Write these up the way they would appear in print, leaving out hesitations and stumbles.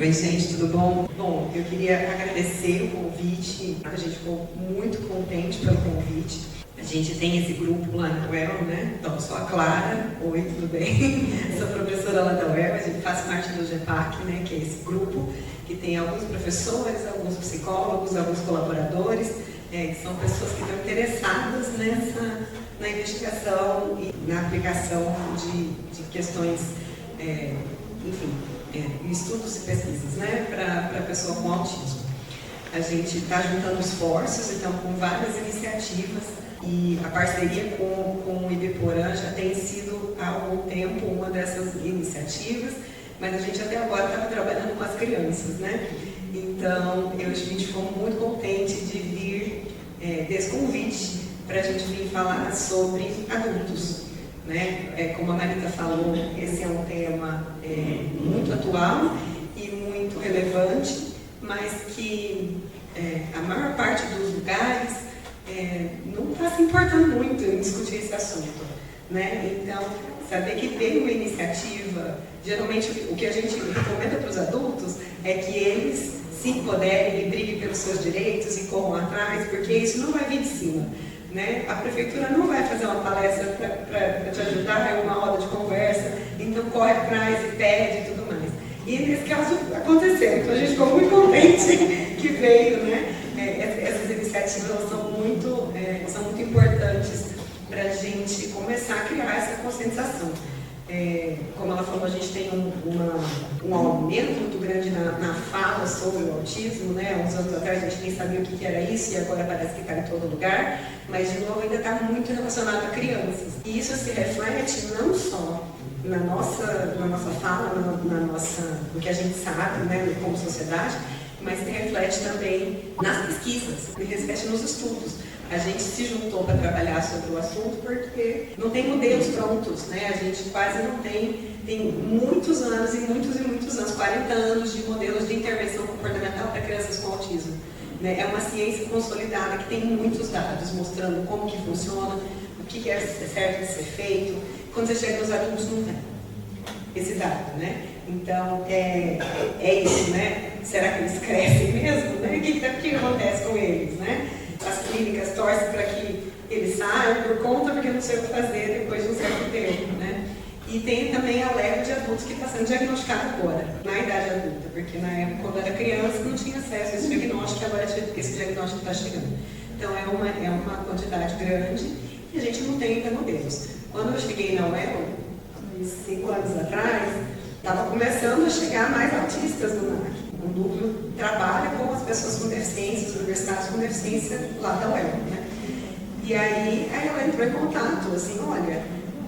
Oi, gente, tudo bom? Bom, eu queria agradecer o convite. A gente ficou muito contente pelo convite. A gente tem esse grupo lá na UEL, né? Então, sou a Clara. Oi, tudo bem? Sou professora lá da UEL. A gente faz parte do GEPAC, né? Que é esse grupo que tem alguns professores, alguns psicólogos, alguns colaboradores, que são pessoas que estão interessadas na investigação e na aplicação de questões, estudos e pesquisas, né, para a pessoa com autismo. A gente está juntando esforços, então, com várias iniciativas, e a parceria com o IBPORAN já tem sido há algum tempo uma dessas iniciativas, mas a gente até agora estava trabalhando com as crianças, né? Então, a gente ficou muito contente de vir desse convite para a gente vir falar sobre adultos. Né? Como a Marita falou, esse é um tema muito atual e muito relevante, mas que a maior parte dos lugares não está se importando muito em discutir esse assunto. Né? Então, saber que tem uma iniciativa, geralmente o que a gente recomenda para os adultos é que eles se empoderem e briguem pelos seus direitos e corram atrás, porque isso não vai vir de cima. Né? A prefeitura não vai fazer uma palestra para te ajudar, é uma roda de conversa, então corre atrás e pede e tudo mais. E nesse caso aconteceu, então a gente ficou muito contente que veio, né? Essas iniciativas elas são muito importantes para a gente começar a criar essa conscientização. Como ela falou, a gente tem um aumento muito grande na fala sobre o autismo, né? Há uns anos atrás a gente nem sabia o que era isso e agora parece que está em todo lugar, mas de novo ainda está muito relacionado a crianças. E isso se reflete não só na nossa fala, no que a gente sabe, né, como sociedade, mas se reflete também nas pesquisas, se reflete nos estudos. A gente se juntou para trabalhar sobre o assunto porque não tem modelos prontos, né? A gente quase não tem muitos anos e muitos anos, 40 anos de modelos de intervenção comportamental para crianças com autismo. Né? É uma ciência consolidada que tem muitos dados mostrando como que funciona, o que é certo de ser feito. Quando você chega nos adultos, não tem esse dado, né? Então, é isso, né? Será que eles crescem mesmo? Né? O que acontece com eles, né? As clínicas torcem para que eles saiam por conta porque não sei o que fazer depois de um certo tempo, né? E tem também a leva de adultos que está sendo diagnosticado agora, na idade adulta, porque na época, quando era criança, não tinha acesso a esse diagnóstico, agora esse diagnóstico está chegando. Então, é uma quantidade grande e a gente não tem ainda modelos. Quando eu cheguei na UEL, 5 anos atrás, estava começando a chegar mais autistas no NAC. O núcleo trabalha com as pessoas com deficiência, os universitários com deficiência lá da UEL, né? E aí ela entrou em contato, assim, olha,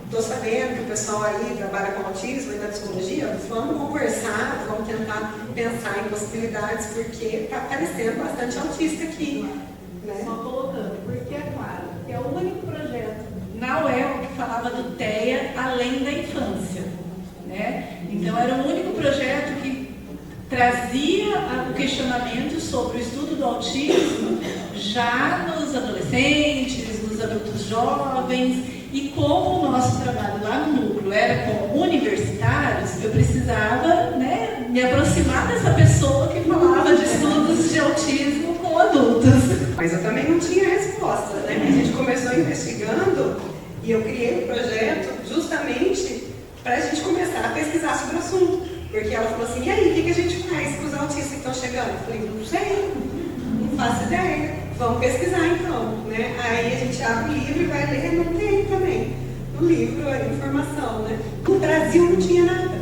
estou sabendo que o pessoal aí trabalha com autismo e na psicologia, vamos conversar, vamos tentar pensar em possibilidades, porque está aparecendo bastante autista aqui. Né? Só colocando, porque é claro, que é o único projeto na UEL que falava do TEA além da infância. Né? Então era o único projeto que trazia o questionamento sobre o estudo do autismo já nos adolescentes, nos adultos jovens, e como o nosso trabalho lá no núcleo era com universitários, eu precisava, né, me aproximar dessa pessoa que falava de estudos de autismo com adultos. Mas eu também não tinha resposta, né? A gente começou investigando e eu criei um projeto justamente para a gente começar a pesquisar sobre o assunto. Porque ela falou assim, e aí, o que a gente faz com os autistas que estão chegando? Eu falei, não sei, não faço ideia. Vamos pesquisar então, né? Aí a gente abre o livro e vai ler, não tem também. No livro, a informação, né? No Brasil não tinha nada,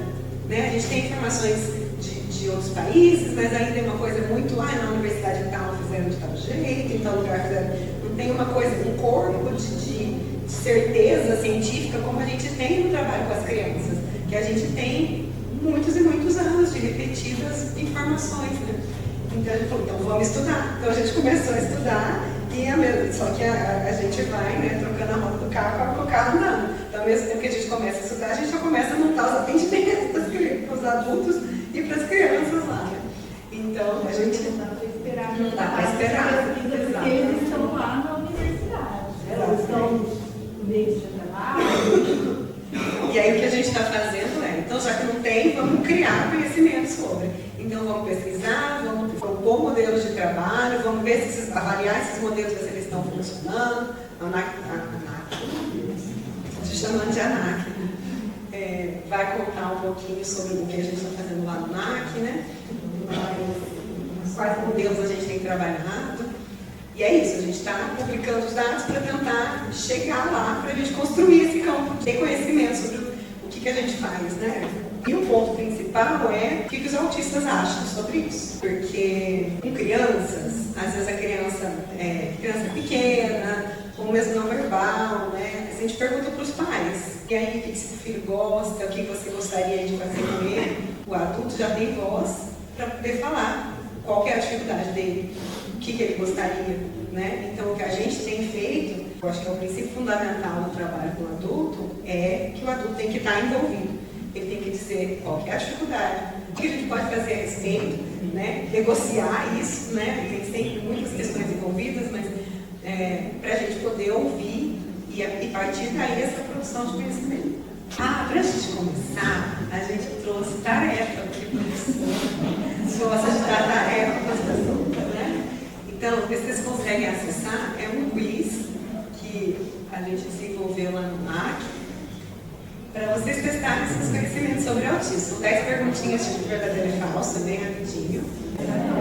né? A gente tem informações de outros países, mas ainda é uma coisa muito, na universidade tal fizeram de tal jeito, em tal lugar fizeram. Não tem uma coisa, um corpo de certeza científica como a gente tem no trabalho com as crianças, que a gente tem muitos e muitos anos de repetidas informações, né? Então a gente falou, então vamos estudar. Então a gente começou a estudar, só que a gente vai, né, trocando a roda do carro com o carro andando. Então ao mesmo tempo que a gente começa a estudar, a gente já começa a montar os atendimentos para os adultos e para as crianças lá, né? Então a gente não dá para esperar. Não dá para esperar. Porque eles estão lá na universidade, né? Eles estão no meio de trabalho. E aí o que a gente está fazendo então Então, já que não tem, vamos criar conhecimento sobre. Então, vamos pesquisar, vamos propor modelos de trabalho, vamos ver se avaliar esses modelos, ver se eles estão funcionando. A ANAC, estou chamando de ANAC, vai contar um pouquinho sobre o que a gente está fazendo lá no NAC, né? Quais modelos a gente tem trabalhado. E é isso, a gente está publicando os dados para tentar chegar lá, para a gente construir esse campo, ter conhecimento sobre o que a gente faz, né? E o ponto principal é o que os autistas acham sobre isso. Porque com crianças, às vezes a criança é pequena, ou mesmo não verbal, né? A gente pergunta para os pais, e aí o que o filho gosta, o que você gostaria de fazer com ele. O adulto já tem voz para poder falar qual é a dificuldade dele, o que ele gostaria, né? Então o que a gente tem feito, eu acho que é o princípio fundamental do trabalho com o adulto, é que o adulto tem que estar envolvido. Ele tem que dizer qual é a dificuldade, o que a gente pode fazer a respeito, né? Negociar isso, né? Tem sempre muitas questões envolvidas, mas para a gente poder ouvir e partir daí essa produção de conhecimento. Para a gente começar, a gente trouxe tarefa aqui para vocês. Gosta de dar tarefa para as pessoas, né? Então, o que vocês conseguem acessar é um quiz que a gente desenvolveu lá no NAC, para vocês testarem seus conhecimentos sobre autismo. São 10 perguntinhas tipo verdadeiro e falso, bem rapidinho.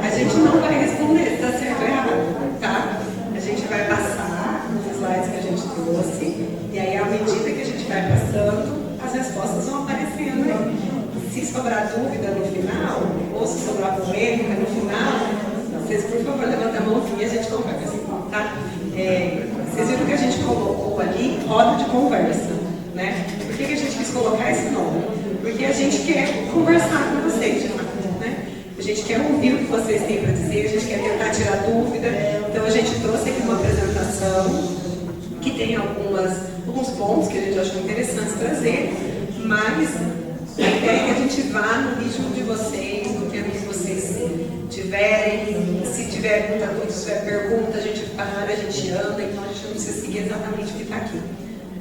A gente não vai responder se está certo ou errado, tá? A gente vai passar os slides que a gente trouxe, e aí, à medida que a gente vai passando, as respostas vão aparecendo aí. Se sobrar dúvida no final, ou se sobrar polêmica no final, vocês, por favor, levantem a mãozinha e a gente conversa, tá? Vocês viram que a gente colocou ali roda de conversa, né? Por que a gente quis colocar esse nome? Porque a gente quer conversar com vocês, de fato, né? A gente quer ouvir o que vocês têm para dizer, a gente quer tentar tirar dúvida. Então a gente trouxe aqui uma apresentação que tem alguns pontos que a gente achou interessantes trazer, mas a ideia é que a gente vá no ritmo de vocês, no tempo que vocês tiverem. Se tiver muita coisa, se tiver pergunta, a gente para, a gente anda, então a gente não precisa seguir exatamente o que está aqui.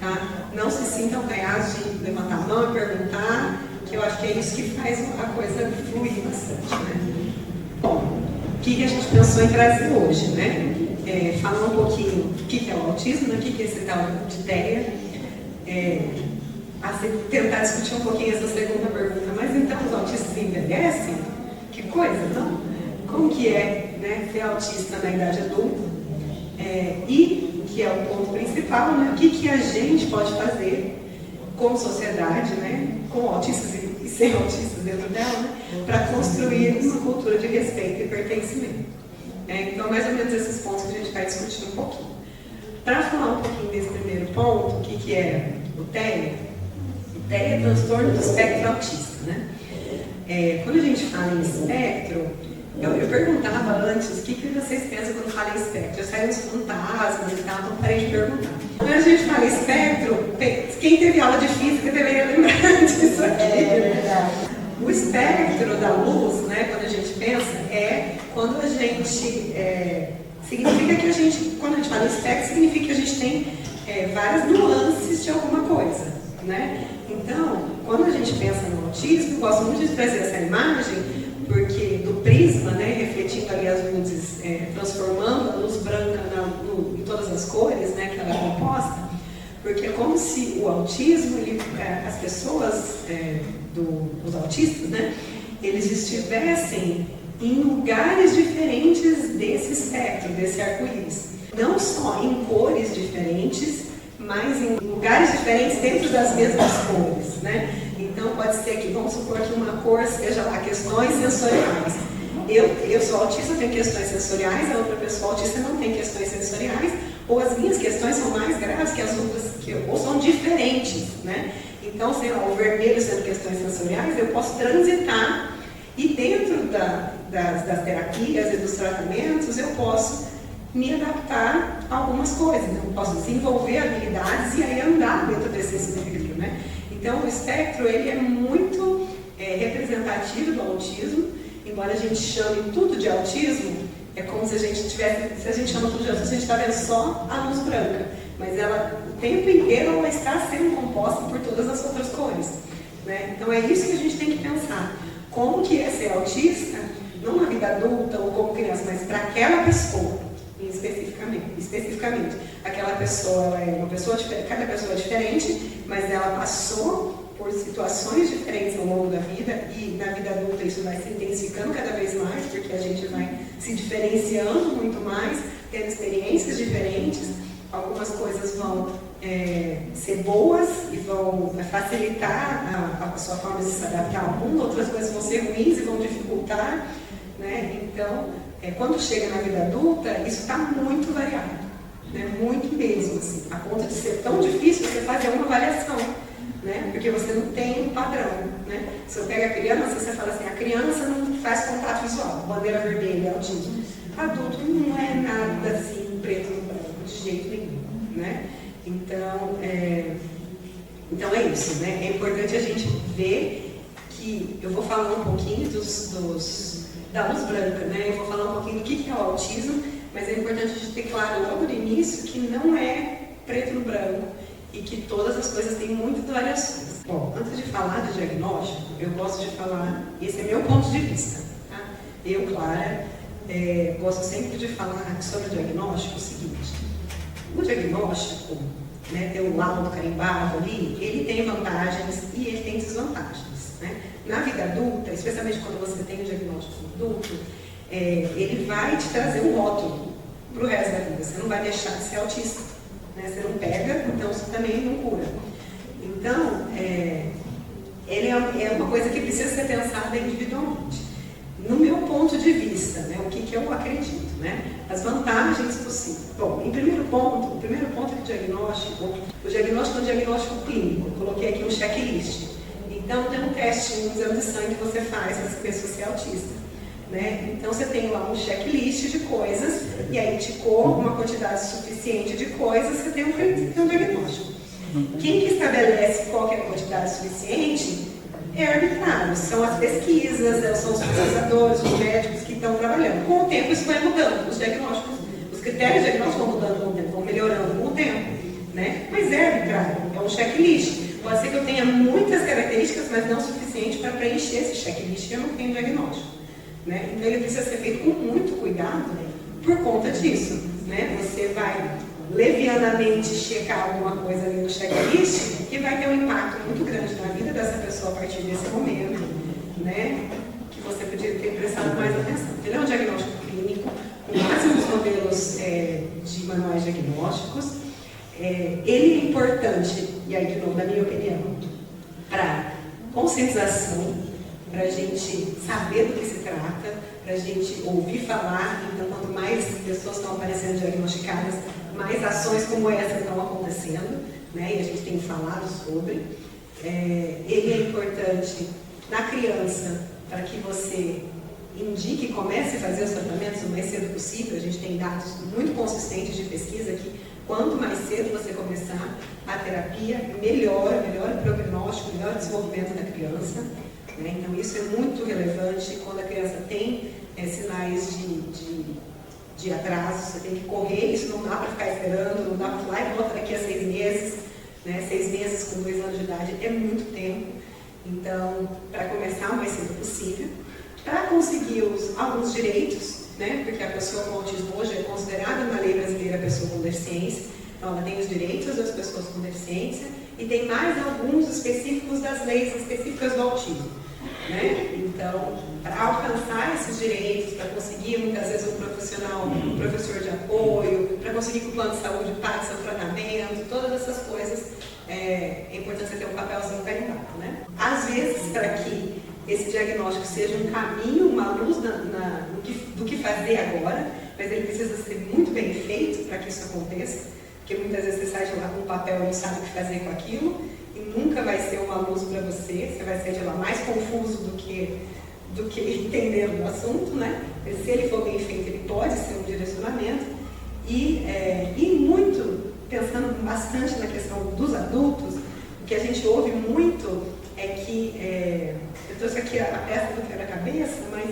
Tá? Não se sintam ganhados de levantar a mão e perguntar, que eu acho que é isso que faz a coisa fluir bastante, né? Bom, o que a gente pensou em trazer hoje, né? Falar um pouquinho o que é o autismo, né? O que é esse tal de ideia, tentar discutir um pouquinho essa segunda pergunta, mas então os autistas envelhecem? Que coisa, não? Como que é, né, ser autista na idade adulta? E, que é o ponto principal, né? O que a gente pode fazer como sociedade, né, com autistas e sem autistas dentro dela, né, para construir uma cultura de respeito e pertencimento. Então, mais ou menos esses pontos que a gente vai discutir um pouquinho. Para falar um pouquinho desse primeiro ponto, o que é o TEA? O TEA é transtorno do espectro autista, né? Quando a gente fala em espectro, eu perguntava antes o que vocês pensam quando fala em espectro. Eu saí uns fantasmas e tal, então parei de perguntar. Quando a gente fala espectro, quem teve aula de física deveria lembrar disso aqui. É verdade. O espectro da luz, né, quando a gente pensa, é quando a gente... significa que a gente, quando a gente fala em espectro, significa que a gente tem várias nuances de alguma coisa, né? Então, quando a gente pensa no autismo, eu gosto muito de trazer essa imagem, porque do prisma, né, refletindo ali as luzes, transformando a luz branca em todas as cores, né, que ela é composta, porque é como se o autismo, as pessoas, os autistas, né, eles estivessem em lugares diferentes desse espectro, desse arco-íris. Não só em cores diferentes, mas em lugares diferentes dentro das mesmas cores, né? Então pode ser que, vamos supor que uma cor seja lá questões sensoriais. Eu sou autista, tenho questões sensoriais, a outra pessoa autista não tem questões sensoriais, ou as minhas questões são mais graves que as outras, ou são diferentes, né? Então, sei lá, o vermelho sendo questões sensoriais, eu posso transitar e dentro das terapias e dos tratamentos eu posso me adaptar a algumas coisas, eu posso desenvolver habilidades e aí andar dentro desse espectro, né? Então, o espectro, ele é muito representativo do autismo, embora a gente chame tudo de autismo, é como se a gente tivesse, se a gente chama tudo de autismo, a gente está vendo só a luz branca, mas ela, o tempo inteiro, ela está sendo composta por todas as outras cores. né? Então é isso que a gente tem que pensar. Como que é ser autista, não na vida adulta ou como criança, mas para aquela pessoa, especificamente. Aquela pessoa, ela é uma pessoa diferente, cada pessoa é diferente, mas ela passou por situações diferentes ao longo da vida, e na vida adulta isso vai se intensificando cada vez mais, porque a gente vai se diferenciando muito mais, tendo experiências diferentes. Algumas coisas vão ser boas e vão facilitar a sua forma de se adaptar ao mundo, outras coisas vão ser ruins e vão dificultar, né? Então, quando chega na vida adulta, isso está muito variado, né? Muito mesmo, assim, a ponto de ser tão difícil você fazer uma avaliação, né? Porque você não tem um padrão, né? Se eu pego a criança, você fala assim, a criança não faz contato visual, bandeira vermelha, autismo. Adulto não é nada assim, preto no branco, de jeito nenhum, né? Então é isso, né? É importante a gente ver que, eu vou falar um pouquinho da luz branca, né? Eu vou falar um pouquinho do que é o autismo, mas é importante a gente ter claro logo no início que não é preto no branco e que todas as coisas têm muitas variações. Bom, antes de falar de diagnóstico, eu gosto de falar, esse é meu ponto de vista, tá? Eu, Clara, gosto sempre de falar sobre o diagnóstico o seguinte: o diagnóstico, né, ter o laudo carimbado ali, ele tem vantagens e ele tem desvantagens, né? Na vida adulta, especialmente quando você tem o diagnóstico adulto, ele vai te trazer um rótulo para o resto da vida. Você não vai deixar de ser autista, né? Você não pega, então você também não cura. Então, ele é uma coisa que precisa ser pensada individualmente. No meu ponto de vista, né, o que eu acredito, né? As vantagens possíveis. Bom, o primeiro ponto é o diagnóstico é um diagnóstico clínico. Eu coloquei aqui um checklist. Então, tem um teste, um exame de sangue que você faz para saber se você é autista, né? Então, você tem lá um checklist de coisas, e aí ticou uma quantidade suficiente de coisas, você tem um diagnóstico. Quem que estabelece qual que é a quantidade suficiente é arbitrário, são as pesquisas, são os pesquisadores, os médicos que estão trabalhando. Com o tempo isso vai mudando, os diagnósticos, os critérios diagnósticos vão mudando com o tempo, vão melhorando com o tempo, né? Mas é arbitrário, é um checklist. Pode ser que eu tenha muitas características, mas não o suficiente para preencher esse checklist e eu não tenho diagnóstico, né? Então ele precisa ser feito com muito cuidado por conta disso, né? Você vai levianamente checar alguma coisa ali no checklist que vai ter um impacto muito grande na vida dessa pessoa a partir desse momento, né? Que você podia ter prestado mais atenção. Ele é um diagnóstico clínico, com máximos modelos de manuais diagnósticos. Ele é importante, e aí de novo, na minha opinião, para conscientização, para a gente saber do que se trata, para a gente ouvir falar. Então, quanto mais pessoas estão aparecendo diagnosticadas, mais ações como essa estão acontecendo, né? E a gente tem falado sobre. Ele é importante na criança, para que você indique, comece a fazer os tratamentos o mais cedo possível. A gente tem dados muito consistentes de pesquisa que quanto mais cedo você começar a terapia, melhora o prognóstico, melhora o desenvolvimento da criança, né? Então isso é muito relevante. Quando a criança tem sinais de atraso, você tem que correr, isso não dá para ficar esperando, não dá para falar e volta daqui a 6 meses, né? 6 meses com 2 anos de idade é muito tempo. Então, para começar o mais cedo possível, para conseguir alguns direitos, né? Porque a pessoa com autismo hoje é considerada na lei brasileira pessoa com deficiência, então ela tem os direitos das pessoas com deficiência e tem mais alguns específicos das leis específicas do autismo, né? Então, para alcançar esses direitos, para conseguir muitas vezes um profissional, um professor de apoio, para conseguir que o plano de saúde pague seu tratamento, todas essas coisas, é importante você ter um papelzinho carimbado, né? Às vezes, para que esse diagnóstico seja um caminho, uma luz do que fazer agora, mas ele precisa ser muito bem feito para que isso aconteça, porque muitas vezes você sai de lá com um papel e não sabe o que fazer com aquilo, e nunca vai ser uma luz para você vai sair de lá mais confuso do que entendendo o assunto, né? Mas se ele for bem feito, ele pode ser um direcionamento, e muito, pensando bastante na questão dos adultos, o que a gente ouve muito é que, eu trouxe aqui a peça do quebra-cabeça, mas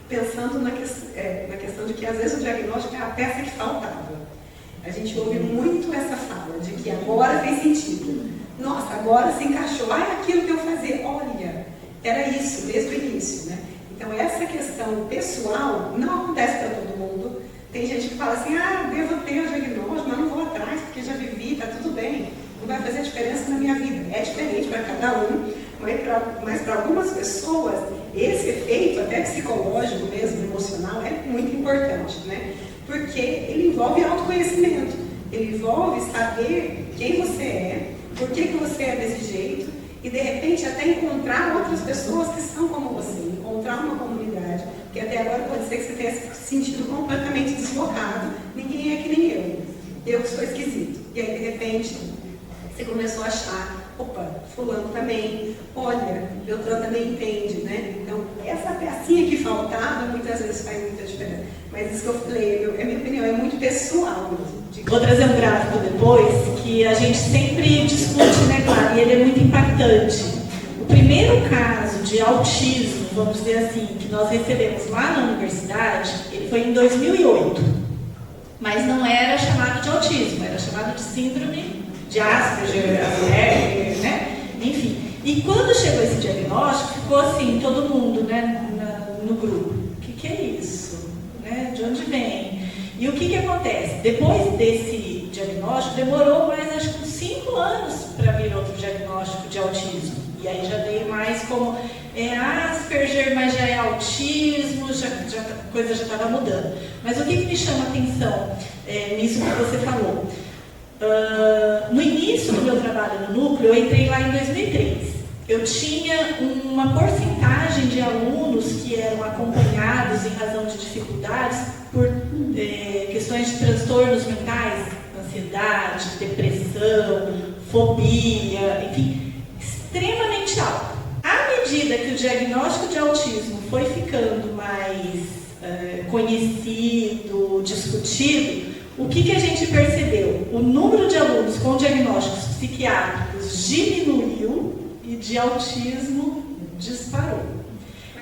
pensando na questão de que às vezes o diagnóstico é a peça que faltava. A gente ouve muito essa fala de que agora fez sentido. Nossa, agora se encaixou. Ah, é aquilo que eu fazia. Olha, era isso desde o início, né? Então, essa questão pessoal não acontece para todo mundo. Tem gente que fala assim, devo ter o diagnóstico, mas não vou atrás, porque já vivi, está tudo bem. Não vai fazer diferença na minha vida. É diferente para cada um, mas para algumas pessoas, esse efeito, até psicológico mesmo, emocional, é muito importante, né? Porque ele envolve autoconhecimento. Ele envolve saber quem você é, por que você é desse jeito, e de repente até encontrar outras pessoas que são como você, encontrar uma comunidade, que até agora pode ser que você tenha se sentido completamente deslocado, ninguém é que nem eu que sou esquisito. E aí de repente você começou a achar, opa, fulano também, olha, Beltrano também entende, né? Então essa pecinha que faltava muitas vezes faz muita diferença. Mas isso que eu falei, é minha opinião, é muito pessoal mesmo. Vou trazer um gráfico depois, que a gente sempre discute, né, claro, e ele é muito impactante. O primeiro caso de autismo, vamos dizer assim, que nós recebemos lá na universidade, ele foi em 2008. Mas não era chamado de autismo, era chamado de síndrome de Asperger, né? Enfim. E quando chegou esse diagnóstico, ficou assim, todo mundo, né, no grupo. O que é isso? Né? De onde vem? E o que acontece? Depois desse diagnóstico, demorou mais, acho que uns 5 anos para vir outro diagnóstico de autismo. E aí já veio mais como Asperger, mas já é autismo, a coisa já estava mudando. Mas o que me chama a atenção nisso que você falou? No início do meu trabalho no núcleo, eu entrei lá em 2003. Eu tinha uma porcentagem de alunos que eram acompanhados em razão de dificuldades por questões de transtornos mentais, ansiedade, depressão, fobia, enfim, extremamente alto. À medida que o diagnóstico de autismo foi ficando mais conhecido, discutido, o que a gente percebeu? O número de alunos com diagnósticos psiquiátricos diminuiu e de autismo disparou.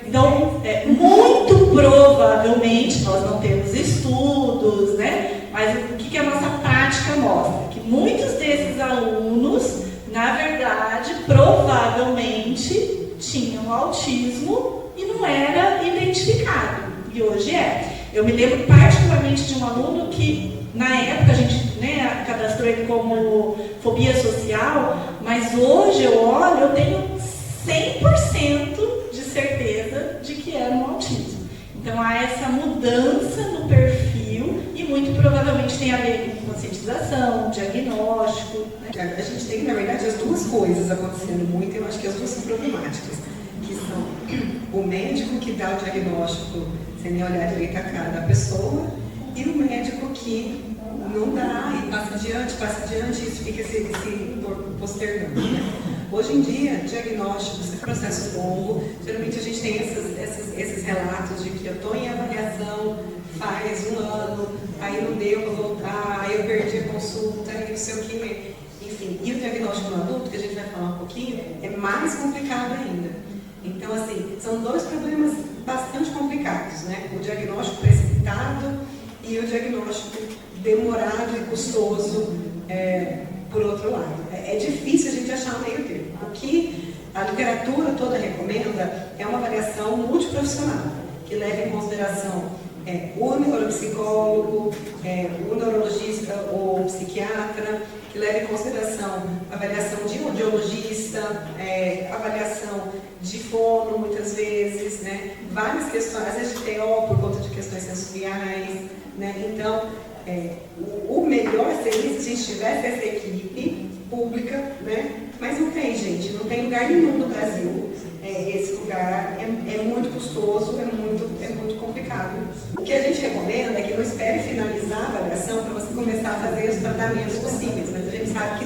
Então, muito provavelmente, nós não temos estudos, né? Mas o que a nossa prática mostra? Que muitos desses alunos, na verdade, provavelmente tinham autismo e não era identificado. E hoje é. Eu me lembro particularmente de um aluno que, na época, a gente cadastrou ele como fobia social, mas hoje eu olho, eu tenho 100% de certeza de que era um autismo. Então há essa mudança no perfil e muito provavelmente tem a ver com conscientização, diagnóstico. Né? A gente tem, na verdade, as duas coisas acontecendo muito, eu acho que as duas são problemáticas, que são o médico que dá o diagnóstico sem nem olhar direito a cara da pessoa e o médico que não dá e passa adiante, isso fica se postergando. Né? Hoje em dia, diagnósticos é um processo longo, geralmente a gente tem esses relatos de que eu estou em avaliação faz 1 ano, aí não deu para voltar, aí eu perdi a consulta, aí não sei o que, enfim. E o diagnóstico no adulto, que a gente vai falar um pouquinho, é mais complicado ainda. Então, assim, são 2 problemas bastante complicados, né? O diagnóstico precipitado e o diagnóstico demorado e custoso, por outro lado. É difícil a gente achar um meio termo. O que a literatura toda recomenda é uma avaliação multiprofissional, que leva em consideração o neuropsicólogo, o neurologista ou psiquiatra, que leva em consideração a avaliação de audiologista, avaliação de fono, muitas vezes, né? Várias questões, às vezes de TO por conta de questões sensoriais, né? Então, o melhor seria se a gente tivesse essa equipe pública, né? Mas não tem, gente, não tem lugar nenhum no Brasil. Esse lugar é muito custoso, é muito complicado. O que a gente recomenda é que não espere finalizar a avaliação para você começar a fazer os tratamentos possíveis, mas a gente sabe que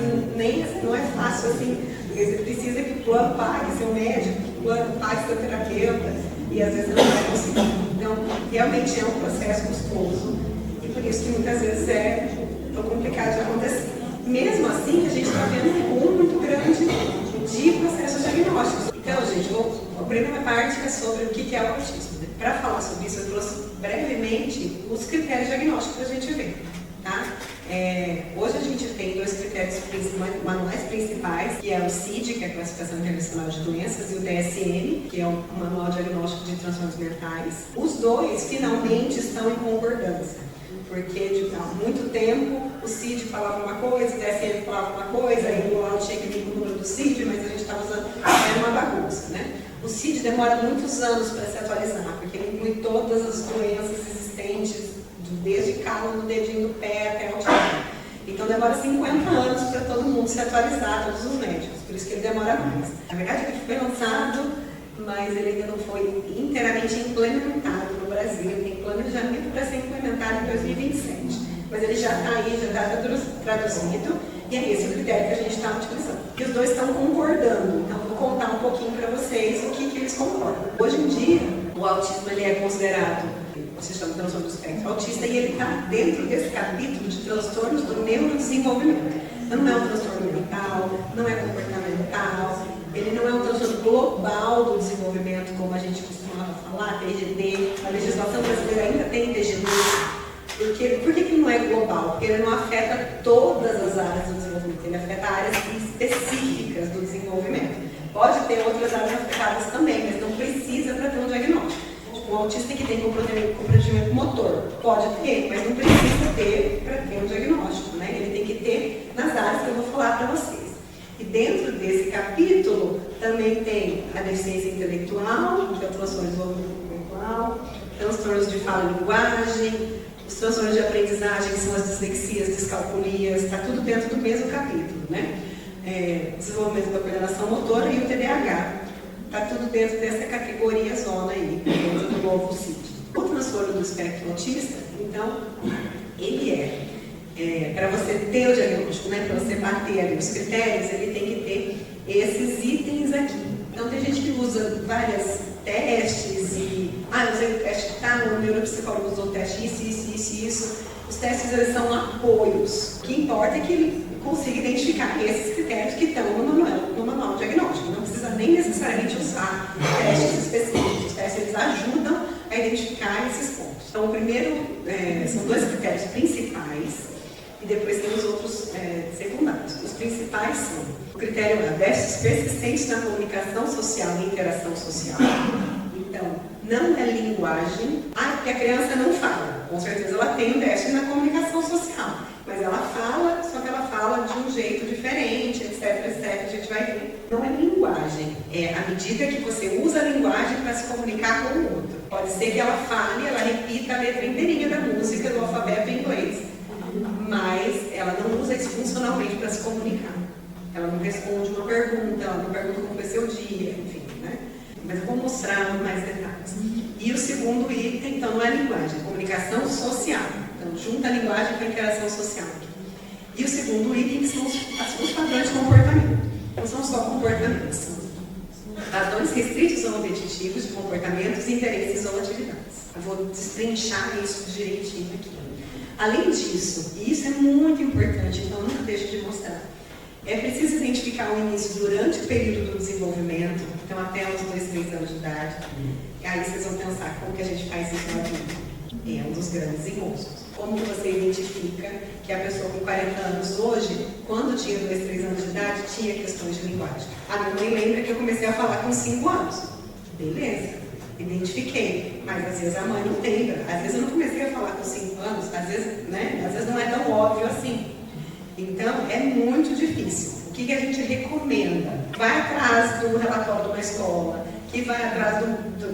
não é fácil assim, porque você precisa que o plano pague seu médico, que o plano pague seu terapeuta, e às vezes você não vai conseguir. Então, realmente é um processo custoso, e por isso que muitas vezes é tão complicado de acontecer. Mesmo assim, a gente está vendo um boom muito grande de processos diagnósticos. Então, gente, a primeira parte é sobre o que é o autismo. Para falar sobre isso, eu trouxe brevemente os critérios diagnósticos para a gente ver. Tá? Hoje a gente tem 2 critérios manuais principais, que é o CID, que é a Classificação Internacional de Doenças, e o DSM, que é o Manual Diagnóstico de Transtornos Mentais. Os 2 finalmente estão em concordância, porque há muito tempo o CID falava uma coisa, o DSM falava uma coisa, aí o laudo tinha que vir com o número do CID, mas a gente estava usando, era uma bagunça, né? O CID demora muitos anos para se atualizar, porque ele inclui todas as doenças existentes, desde calo no dedinho do pé até o autismo. Então demora 50 anos para todo mundo se atualizar, todos os médicos, por isso que ele demora mais. Na verdade ele foi lançado, mas ele ainda não foi inteiramente implementado no Brasil. Ele tem planejamento para ser implementado em 2027. Mas ele já está aí, já está traduzido, e é esse o critério que a gente está utilizando. E os 2 estão concordando, então vou contar um pouquinho para vocês o que eles concordam. Hoje em dia, o autismo ele é considerado, se chama transtorno do espectro autista, e ele está dentro desse capítulo de transtornos do neurodesenvolvimento. Então não é um transtorno mental, não é comportamental, ele não é um transtorno global do desenvolvimento, como a gente costumava falar, TGD. A legislação brasileira ainda tem TGD. Por que ele não é global? Porque ele não afeta todas as áreas do desenvolvimento, ele afeta áreas específicas do desenvolvimento. Pode ter outras áreas afetadas também, mas não precisa para ter um diagnóstico. Um autista que tem comprometimento motor pode ter, mas não precisa ter para ter um diagnóstico, né? Ele tem que ter nas áreas que eu vou falar para vocês. E dentro desse capítulo também tem a deficiência intelectual, que é o transtorno de desenvolvimento intelectual, transtornos de fala e linguagem, os transtornos de aprendizagem, que são as dislexias, descalculias, está tudo dentro do mesmo capítulo, né? Desenvolvimento da coordenação motora e o TDAH. Está tudo dentro dessa categoria zona aí, dentro do novo CID. O transtorno do espectro autista, então, ele para você ter o diagnóstico, né, para você bater ali os critérios, ele tem que ter esses itens aqui. Então, tem gente que usa vários testes e, eu usei o teste tal, o neuropsicólogo usou o teste isso. Os testes, eles são apoios. O que importa é que ele consiga identificar esses critérios que estão no manual diagnóstico. Não precisa nem necessariamente usar testes específicos. Os testes, eles ajudam a identificar esses pontos. Então, o primeiro, são 2 critérios principais, e depois tem os outros secundários. Os principais são o critério A, déficits persistentes na comunicação social e interação social. Então, não é linguagem. Porque a criança não fala. Com certeza ela tem um déficit na comunicação social. Mas ela fala, só que ela fala de um jeito diferente, etc, a gente vai ver. Não é linguagem. É à medida que você usa a linguagem para se comunicar com o outro. Pode ser que ela fale, ela repita a letra inteirinha da música, do alfabeto em inglês. Mas ela não usa isso funcionalmente para se comunicar. Ela não responde uma pergunta, ela não pergunta como foi seu dia, enfim, né? Mas eu vou mostrar mais detalhes. E o segundo item, então, não é linguagem, é comunicação social. Então, junta a linguagem com a interação social. E o segundo item são os padrões de comportamento. Não são só comportamentos, são padrões restritos ou objetivos de comportamentos, interesses ou atividades. Eu vou destrinchar isso direitinho aqui. Além disso, e isso é muito importante, então nunca deixe de mostrar, é preciso identificar o início durante o período do desenvolvimento, então até os 2, 3 anos de idade. E aí vocês vão pensar como que a gente faz isso na vida. É um dos grandes encontros. Como que você identifica que a pessoa com 40 anos hoje, quando tinha 2, 3 anos de idade, tinha questões de linguagem? A minha mãe lembra que eu comecei a falar com 5 anos. Beleza. Identifiquei, mas às vezes a mãe não lembra. Às vezes eu não comecei a falar com 5 anos, às vezes não é tão óbvio assim. Então, é muito difícil. O que a gente recomenda? Vai atrás do relatório de uma escola, que vai atrás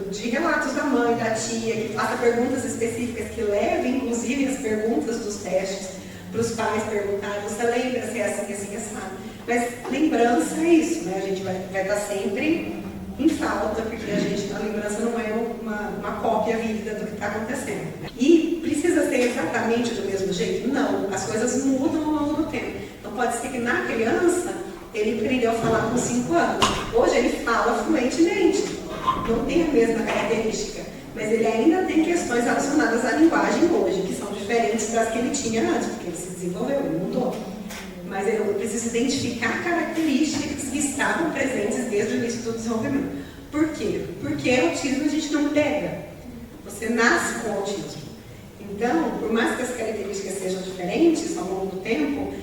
de relatos da mãe, da tia, que faça perguntas específicas, que leve, inclusive, as perguntas dos testes para os pais perguntarem, você lembra se é assim, assim, assim? Mas lembrança é isso, né? A gente vai estar sempre em falta, porque a lembrança não é uma cópia vívida do que está acontecendo. E precisa ser exatamente do mesmo jeito? Não, as coisas mudam ao longo do tempo. Então pode ser que na criança ele aprendeu a falar com 5 anos. Hoje ele fala fluentemente, não tem a mesma característica, mas ele ainda tem questões relacionadas à linguagem hoje, que são diferentes das que ele tinha antes, porque ele se desenvolveu, ele mudou. Mas eu preciso identificar características que estavam presentes desde o início do desenvolvimento. Por quê? Porque autismo a gente não pega. Você nasce com autismo. Então, por mais que as características sejam diferentes ao longo do tempo,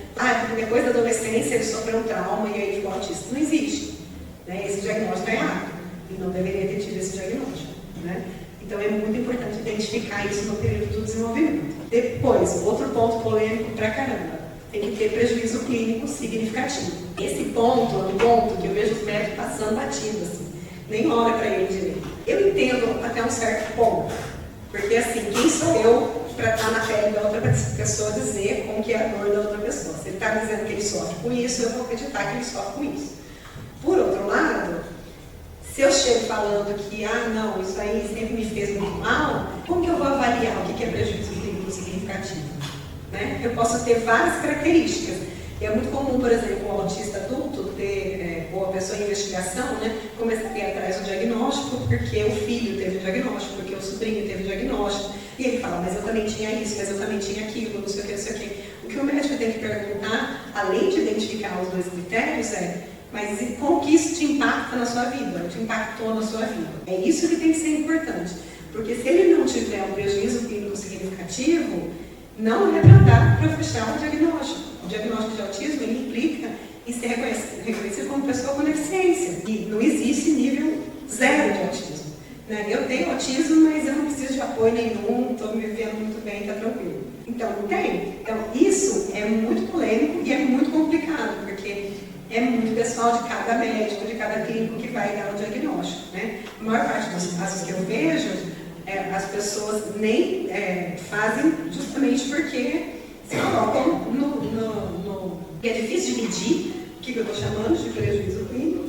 depois da adolescência ele sofreu um trauma e aí ficou autista. Não existe. Né? Esse diagnóstico é errado. E não deveria ter tido esse diagnóstico. Né? Então é muito importante identificar isso no período do desenvolvimento. Depois, outro ponto polêmico pra caramba. Tem que ter prejuízo clínico significativo. Esse ponto é um ponto que eu vejo os médicos passando batido, assim. Nem olha para ele direito. Eu entendo até um certo ponto. Porque assim, quem sou eu para estar na pele da outra pessoa dizer como que é a dor da outra pessoa? Se ele está dizendo que ele sofre com isso, eu vou acreditar que ele sofre com isso. Por outro lado, se eu chego falando que, não, isso aí sempre me fez muito mal, como que eu vou avaliar o que é prejuízo clínico significativo? Né? Eu posso ter várias características. É muito comum, por exemplo, o autista adulto ter, ou a pessoa em investigação, né, começar a ir atrás do diagnóstico porque o filho teve o diagnóstico, porque o sobrinho teve o diagnóstico, e ele fala, mas eu também tinha isso, mas eu também tinha aquilo, não sei o que, não sei o que. O que o médico tem que perguntar, além de identificar os dois critérios, mas como que isso te impacta na sua vida, te impactou na sua vida? É isso que tem que ser importante, porque se ele não tiver um prejuízo clínico significativo, não é para dar para fechar o diagnóstico. O diagnóstico de autismo ele implica em ser reconhecido como pessoa com deficiência. E não existe nível 0 de autismo. Né? Eu tenho autismo, mas eu não preciso de apoio nenhum, estou me vivendo muito bem, está tranquilo. Então, não tem. Então, isso é muito polêmico e é muito complicado, porque é muito pessoal de cada médico, de cada clínico que vai dar o diagnóstico. Né? A maior parte dos casos que eu vejo, as pessoas nem fazem justamente porque se colocam que é difícil de medir o que eu estou chamando de prejuízo clínico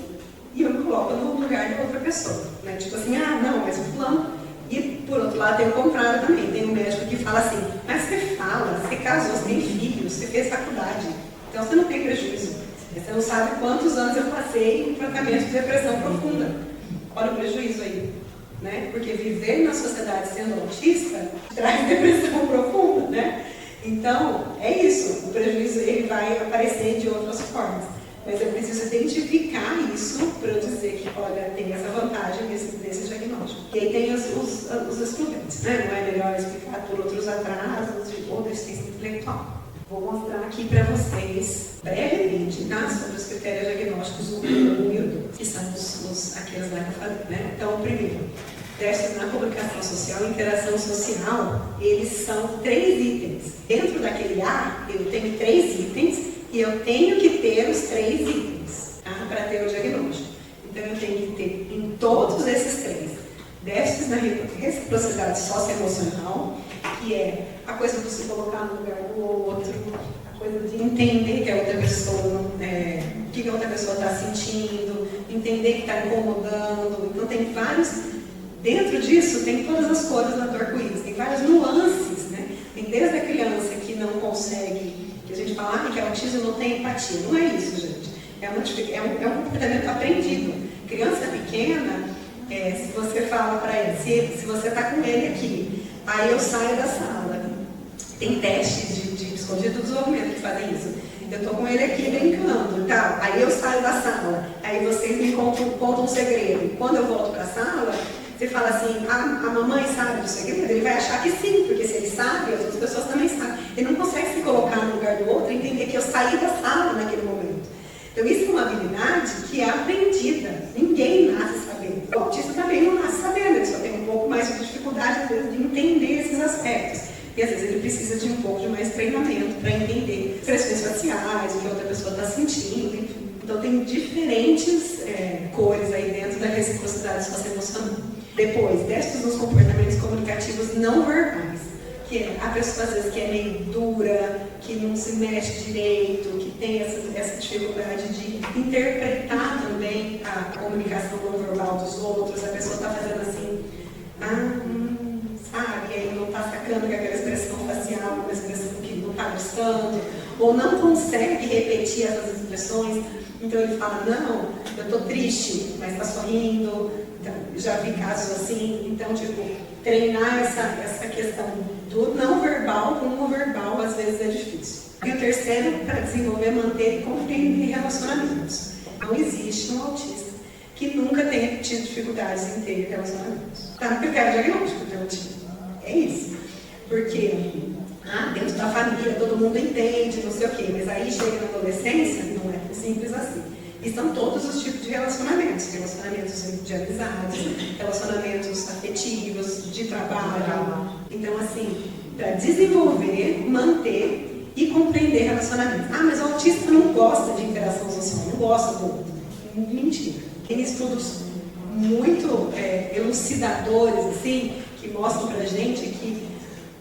e eu me coloco no lugar de outra pessoa. Né? Tipo assim, não, mas o fulano. E por outro lado tem o contrário também. Tem um médico que fala assim, mas você fala, você casou, você tem filhos, você fez faculdade, então você não tem prejuízo. Você não sabe quantos anos eu passei em tratamento de depressão profunda. Olha o prejuízo aí. Né? Porque viver na sociedade sendo autista traz depressão profunda, né? Então, é isso. O prejuízo ele vai aparecer de outras formas. Mas eu preciso identificar isso para eu dizer que, olha, tem essa vantagem desse diagnóstico. E aí tem os estudantes, né? Não é melhor explicar por outros atrasos ou deficiência intelectual. Vou mostrar aqui para vocês, brevemente, sobre os critérios diagnósticos 1 e 2, que são aqueles lá que eu falei, né? Então, o primeiro, testes na comunicação social e interação social, eles são 3 itens. Dentro daquele A, eu tenho 3 itens e eu tenho que ter os 3 itens, tá? Para ter o diagnóstico. Então, eu tenho que ter em todos esses 3, déficits na reciprocidade socioemocional, que é a coisa de se colocar no lugar do outro, a coisa de entender que a outra pessoa, o que a outra pessoa está sentindo, entender que está incomodando. Então tem vários, dentro disso tem todas as cores do arco-íris, tem várias nuances, né? Tem desde a criança que não consegue, que a gente fala que autismo não tem empatia. Não é isso, gente. É um comportamento aprendido. Criança pequena, se você fala para ele, se você está com ele aqui, aí eu saio da sala. Tem testes de escondido desenvolvimento que fazem isso. Eu estou com ele aqui brincando e tal. Aí eu saio da sala. Aí vocês me contam um segredo. E quando eu volto para a sala, você fala assim, a mamãe sabe do segredo? Ele vai achar que sim, porque se ele sabe, as outras pessoas também sabem. Ele não consegue se colocar no lugar do outro e entender que eu saí da sala naquele momento. Então isso é uma habilidade que é aprendida. Ninguém nasce sabendo. O autista também não nasce sabendo. Ele só tem um pouco mais de dificuldade, às vezes, de entender esses aspectos. E às vezes ele precisa de um pouco de mais treinamento para entender expressões faciais, o que a outra pessoa está sentindo, enfim. Então tem diferentes cores aí dentro da reciprocidade socioemocional. Depois, déficits nos comportamentos comunicativos não verbais, que é a pessoa às vezes que é meio dura, que não se mexe direito, que tem essa dificuldade de interpretar também a comunicação não verbal dos outros, a pessoa está fazendo assim, sabe, e aí não está sacando que aquela expressão facial, uma expressão que não está gostando, ou não consegue repetir essas expressões, então ele fala, não, eu estou triste, mas está sorrindo, então, já vi casos assim, então, treinar essa questão do não verbal com o verbal, às vezes é difícil. E o terceiro, para desenvolver, manter e compreender relacionamentos. Não existe um autista que nunca tenha tido dificuldades em ter relacionamentos. Está no critério diagnóstico do autismo. É isso. Porque mundo entende, não sei o quê, mas aí chega na adolescência, não é tão simples assim. E são todos os tipos de relacionamentos, relacionamentos de amizades, relacionamentos afetivos, de trabalho. Então, assim, para desenvolver, manter e compreender relacionamentos. Ah, mas o autista não gosta de interação social, não gosta do outro. Mentira. Tem estudos muito elucidadores, assim, que mostram pra gente que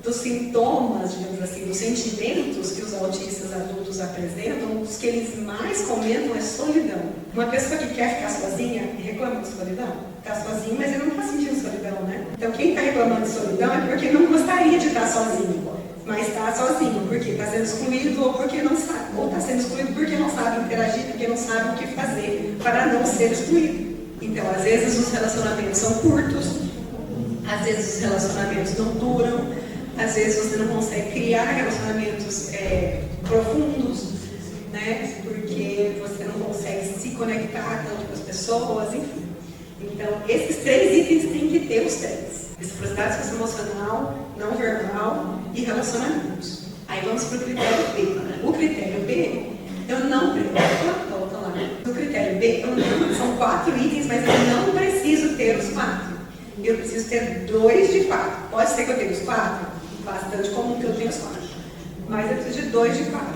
dos sintomas, digamos assim, dos sentimentos que os autistas adultos apresentam, um dos que eles mais comentam é solidão. Uma pessoa que quer ficar sozinha reclama de solidão. Está sozinho, mas ele não está sentindo solidão, né? Então quem está reclamando de solidão é porque não gostaria de estar sozinho, mas está sozinho porque está sendo excluído ou porque não sabe, ou está sendo excluído porque não sabe interagir, porque não sabe o que fazer para não ser excluído. Então, às vezes os relacionamentos são curtos, às vezes os relacionamentos não duram, às vezes você não consegue criar relacionamentos profundos, né? Porque você não consegue se conectar tanto com as pessoas, enfim. Então, esses 3 itens tem que ter os 3. Reciprocidade socioemocional, não verbal e relacionamentos. Aí vamos para o critério B. O critério B, eu não volta lá. No critério B, são 4 itens, mas eu não preciso ter os 4. Eu preciso ter 2 de 4. Pode ser que eu tenha os 4, bastante comum que eu tenha os 4. Mas eu preciso de 2 de 4.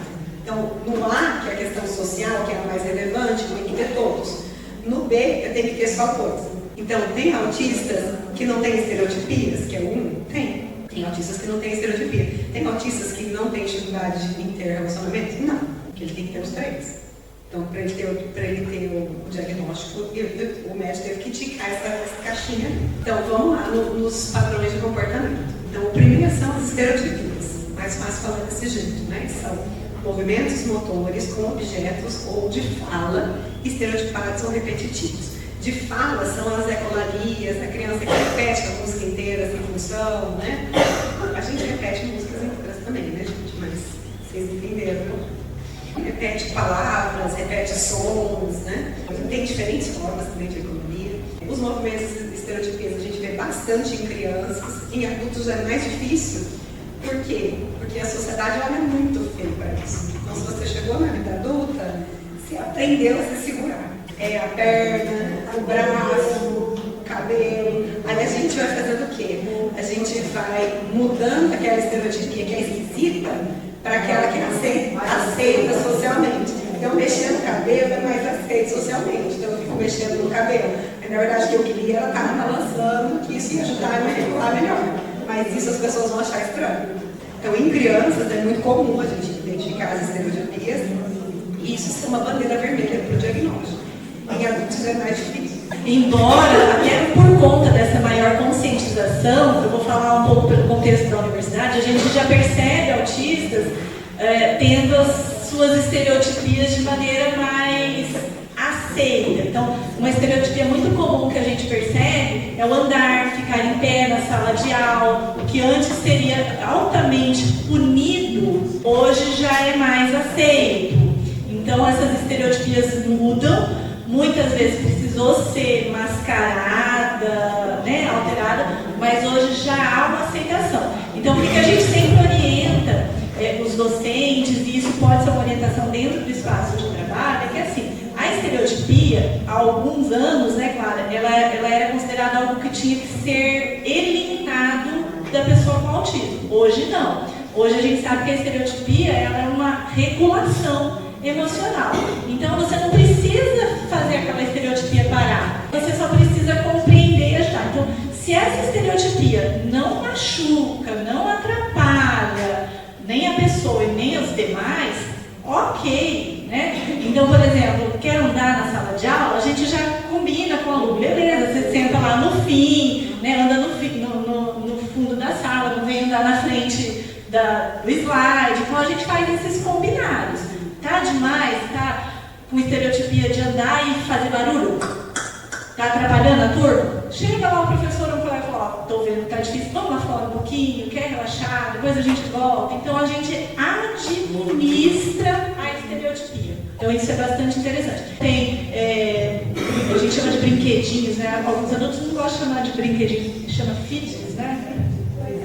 Então, no A, que é a questão social, que é a mais relevante, tem que ter todos. No B, eu tenho que ter só 2. Então, tem autistas que não têm estereotipias, que é o 1? Tem. Tem autistas que não têm estereotipia. Tem autistas que não têm dificuldade em ter relacionamento? Não. Porque ele tem que ter os 3. Então, para ele ter o diagnóstico, o médico teve que ticar essa caixinha. Então, vamos lá nos padrões de comportamento. Então, o primeiro são as estereotipias. Mais fácil falar desse jeito, né? São movimentos motores com objetos ou de fala estereotipados ou repetitivos. De fala são as ecolarias, a criança que repete a música inteira sem função, né? A gente repete músicas inteiras também, né, gente? Mas vocês entenderam, não? Repete palavras, repete sons, né? Tem diferentes formas também de ecolaria. Os movimentos estereotipias a gente vê bastante em crianças, em adultos é mais difícil. Por quê? Porque a sociedade olha muito feio para isso. Então, se você chegou na vida adulta, você aprendeu a se segurar. É a perna, o braço, o cabelo. Aí a gente vai fazendo o quê? A gente vai mudando aquela estereotipia que é esquisita para aquela que é aceita socialmente. Então, mexer no cabelo é mais aceito socialmente. Então, eu fico mexendo no cabelo. Mas, na verdade, o que eu queria era estar balançando, que isso ia ajudar a me regular melhor. Mas isso as pessoas vão achar estranho. Então, em crianças, é muito comum a gente identificar as estereotipias e isso ser uma bandeira vermelha para o diagnóstico. Em adultos é mais difícil. Embora, até por conta dessa maior conscientização, eu vou falar um pouco pelo contexto da universidade, a gente já percebe autistas tendo as suas estereotipias de maneira mais aceita. Então, uma estereotipia muito comum que a gente percebe é o andar, ficar em pé na sala de aula, o que antes seria altamente punido, hoje já é mais aceito. Então, essas estereotipias mudam. Muitas vezes precisou ser mascarada, né, alterada, mas hoje já há uma aceitação. Então, o que a gente sempre orienta os docentes, e isso pode ser uma orientação dentro do espaço de trabalho, é que assim, a estereotipia, há alguns anos, né, Clara, ela era considerada algo que tinha que ser eliminado da pessoa com autismo. Hoje não. Hoje a gente sabe que a estereotipia ela é uma regulação emocional. Então você não precisa fazer aquela estereotipia parar. Você só precisa compreender e ajudar. Então, se essa estereotipia não machuca, não atrapalha nem a pessoa e nem os demais, ok, né? Então, por exemplo, quer andar na sala de aula, a gente já combina com o aluno, beleza, você senta lá no fim, né? Anda no fundo da sala, não vem andar na frente do slide. Então a gente faz esses combinados. Tá demais, tá com estereotipia de andar e fazer barulho? Tá atrapalhando a turma? Chega lá o professor e fala, ó, tô vendo que tá difícil, vamos lá fora um pouquinho, quer relaxar, depois a gente volta. Então a gente administra a estereotipia. Então isso é bastante interessante. Tem, a gente chama de brinquedinhos, né? Alguns adultos não gostam de chamar de brinquedinhos, chama fidgets, né?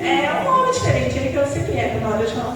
É um nome diferente, é que eu sempre erro na hora de falar.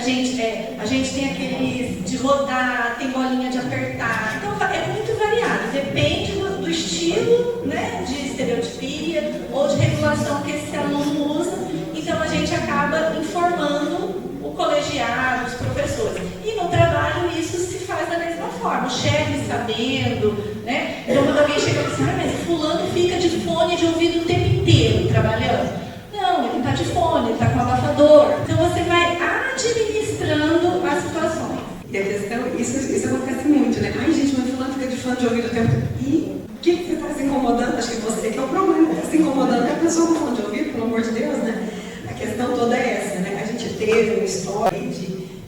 a gente tem aqueles de rodar, tem bolinha de apertar. Então é muito variado, depende do estilo, né, de estereotipia ou de regulação que esse aluno usa. Então a gente acaba informando o colegiado, os professores. E no trabalho isso se faz da mesma forma, o chefe sabendo, né? Então quando alguém chega e fala assim, mas fulano fica de fone de ouvido o tempo inteiro trabalhando. Não, ele não está de fone, ele está com abafador. Então você vai administrando as situações. E a questão, isso acontece muito, né? Ai, gente, mas fulano fica de fone de ouvido o tempo inteiro. E o que você está se incomodando? Acho que você que é o problema, está se incomodando com a pessoa com fone de ouvido, pelo amor de Deus, né? A questão toda é essa, né? A gente teve uma história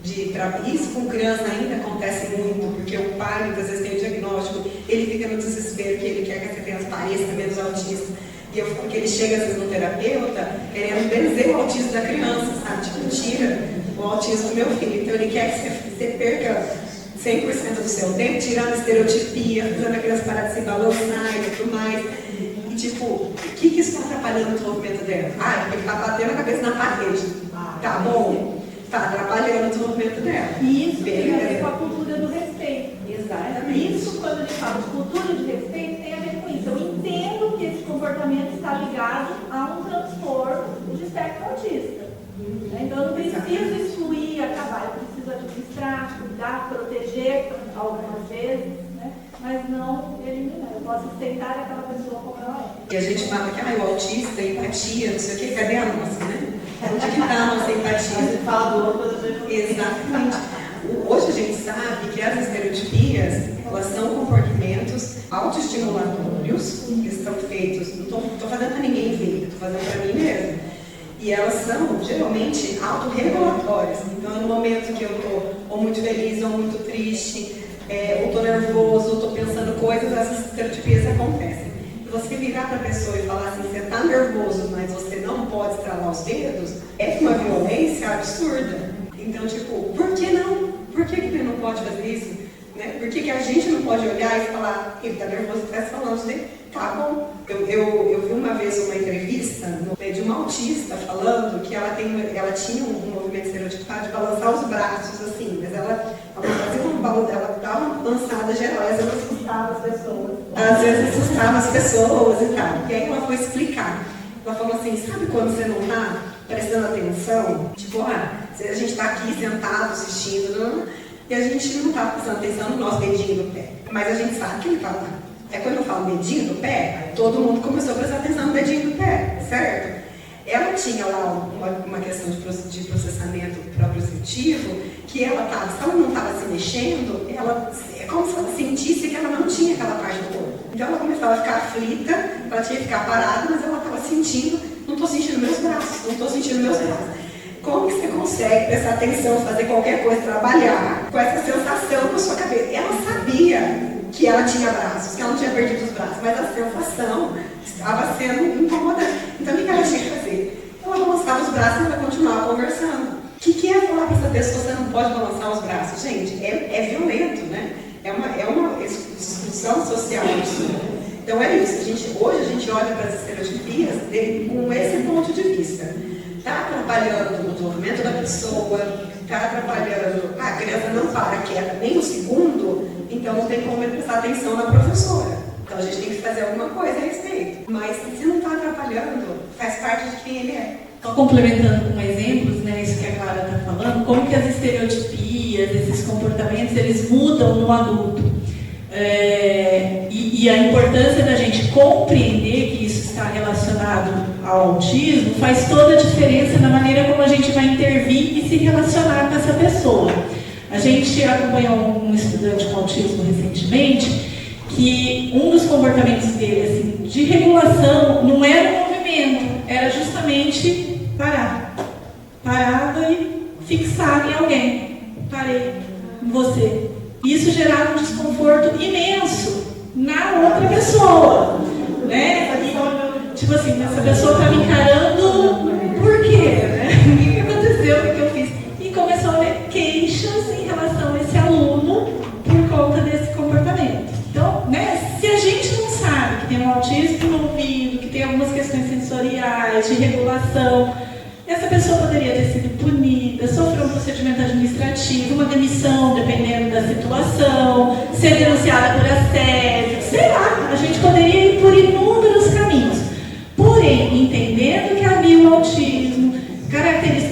de trabalho. Isso com criança ainda acontece muito, porque o pai muitas vezes tem o diagnóstico, ele fica no desespero que ele quer que essa criança pareça menos autista. E eu falo que ele chega às vezes no terapeuta querendo benzer o autismo da criança, sabe? Tipo, tira o autismo do meu filho. Então ele quer que você perca 100% do seu tempo, tirando a estereotipia, fazendo a criança parar de se balançar e tudo mais. E tipo, o que isso está atrapalhando o desenvolvimento dela? Ah, porque ele está batendo a cabeça na parede. Tá bom, está atrapalhando o desenvolvimento dela. E isso tem a ver com a cultura do respeito. Exatamente. Isso, quando ele fala de cultura de respeito, tem a ver com isso. Eu entendo que esse comportamento está ligado a um transtorno de espectro autista. Então, eu não preciso excluir, acabar. Eu preciso administrar, cuidar, proteger algumas vezes, né? Mas não eliminar. Eu posso aceitar aquela pessoa como ela é. E a gente fala que o autista, empatia, não sei o quê, cadê a nossa, né? Onde que está a nossa empatia? Você fala do outro, exatamente. Hoje a gente sabe que as estereotipias, elas são comportamentos autoestimulatórios, que estão feitos, não estou fazendo para ninguém ver, estou fazendo para mim mesmo. E elas são, geralmente, autorregulatórias. Então, no momento que eu estou ou muito feliz ou muito triste, ou estou nervoso, ou estou pensando coisas, essas estereotipias acontecem. E você virar para a pessoa e falar assim, você está nervoso, mas você não pode estralar os dedos, é uma violência absurda. Então, tipo, por que não? Por que ele não pode fazer isso? Né? Por que a gente não pode olhar e falar, ele está nervoso, está falando dele? Tá bom. Eu vi uma vez uma entrevista de uma autista falando que ela tinha um movimento estereotipado de balançar os braços, assim, mas ela fazia ela dava uma lançada geral, às vezes assustava as pessoas. Às vezes assustava as pessoas e tal. E aí ela foi explicar. Ela falou assim, sabe quando você não está prestando atenção? Tipo, a gente está aqui sentado, assistindo, e a gente não está prestando atenção no nosso dedinho do pé. Mas a gente sabe que ele está lá. É quando eu falo dedinho do pé, todo mundo começou a prestar atenção no dedinho do pé, certo? Ela tinha lá uma questão de processamento proprioceptivo, que ela estava, se ela não estava se mexendo, é como se ela sentisse que ela não tinha aquela parte do corpo. Então ela começava a ficar aflita, ela tinha que ficar parada, mas ela estava sentindo, não estou sentindo meus braços, não estou sentindo meus braços. Como que você consegue prestar atenção, fazer qualquer coisa, trabalhar com essa sensação na sua cabeça? Ela sabia que ela tinha braços, que ela não tinha perdido os braços, mas a sensação estava sendo incomodante. Então, o que ela tinha que fazer? Ela balançava os braços e ela continuava conversando. O que é falar para essa pessoa, você não pode balançar os braços? Gente, é violento, né? É uma exclusão social isso. Então, é isso. Hoje a gente olha para as estereotipias com esse ponto de vista. Está atrapalhando o desenvolvimento da pessoa, está atrapalhando, a criança não para quieta nem um segundo, então não tem como ele prestar atenção na professora. Então a gente tem que fazer alguma coisa a respeito. Mas se não está atrapalhando, faz parte de quem ele é. Só complementando com exemplos, né, isso que a Clara está falando, como que as estereotipias, esses comportamentos, eles mudam no adulto. E a importância da gente compreender que isso está relacionado ao autismo faz toda a diferença na maneira como a gente vai intervir e se relacionar com essa pessoa. A gente acompanhou um estudante com autismo recentemente que um dos comportamentos dele, assim, de regulação, não era o movimento, era justamente parada e fixar em alguém. Parei em você. Isso gerava um desconforto imenso na outra pessoa, né? E, tipo assim, essa pessoa está me encarando, por quê? Né? O que aconteceu? O que eu fiz? E começou a haver queixas em relação a esse aluno por conta desse comportamento. Então, né, se a gente não sabe que tem um autismo envolvido, que tem algumas questões sensoriais, de regulação, essa pessoa poderia ter sido punida, demitida, sofrer um procedimento administrativo, uma demissão, dependendo da situação, ser denunciada por assédio, sei lá, a gente poderia ir por inúmeros caminhos. Porém, entendendo que havia um autismo,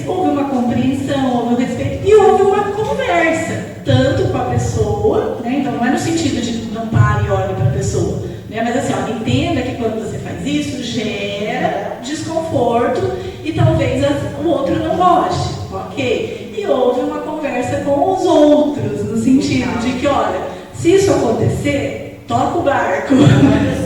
houve uma compreensão, houve um respeito e houve uma conversa, tanto com a pessoa, né? Então não é no sentido de não pare e olhe para a pessoa, né? Mas assim, ó, entenda que quando você faz isso, gera desconforto e talvez o outro não goste, ok? E houve uma conversa com os outros, no sentido de que, olha, se isso acontecer, toca o barco,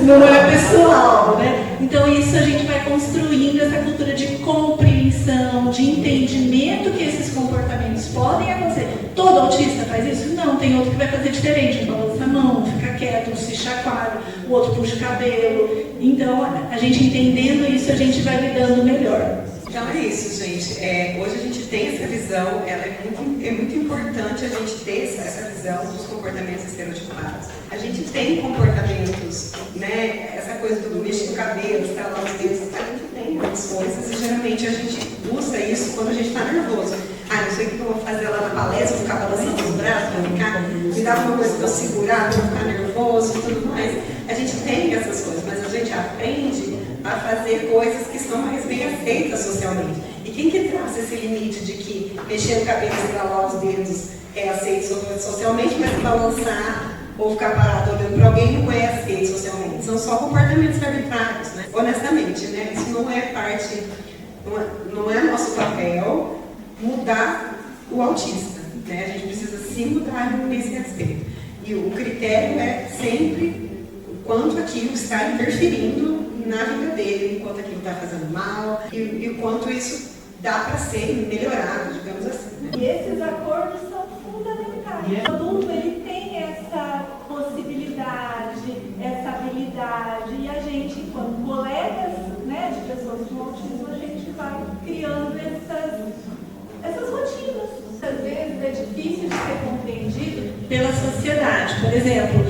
não é pessoal, né? Então isso a gente vai construindo essa cultura de compreensão, de entendimento que esses comportamentos podem acontecer. Todo autista faz isso? Não, tem outro que vai fazer diferente, balança a mão, fica quieto, se chacoalha, o outro puxa o cabelo. Então, a gente entendendo isso, a gente vai lidando melhor. Então é isso, gente. Hoje a gente tem essa visão, ela é muito importante a gente ter essa visão dos comportamentos estereotipados. A gente tem comportamentos, né? Essa coisa do mexer o cabelo, estalar os dedos, a gente tem essas coisas e geralmente a gente usa isso quando a gente está nervoso. Ah, não sei o que eu vou fazer lá na palestra, vou ficar balançando os braços para ficar, me dá uma coisa para eu segurar, para eu ficar nervoso e tudo mais. A gente tem essas coisas, mas a gente aprende a fazer coisas que são mais bem aceitas socialmente. E quem que traz esse limite de que mexer o cabelo e estralar os dedos é aceito socialmente, mas balançar ou ficar parado olhando para alguém não é aceito socialmente? São só comportamentos arbitrários, né? Honestamente, né? Isso não é parte, não é nosso papel mudar o autista, né? A gente precisa sim mudar nesse respeito. E o critério é sempre o quanto aquilo está interferindo na vida dele, o quanto aquilo está fazendo mal e o quanto isso dá para ser melhorado, digamos assim. Né? E esses acordos são fundamentais. O adulto ele tem essa possibilidade, essa habilidade, e a gente, enquanto colegas, né, de pessoas com autismo, a gente vai criando essas rotinas. Às vezes é difícil de ser compreendido pela sociedade. Por exemplo,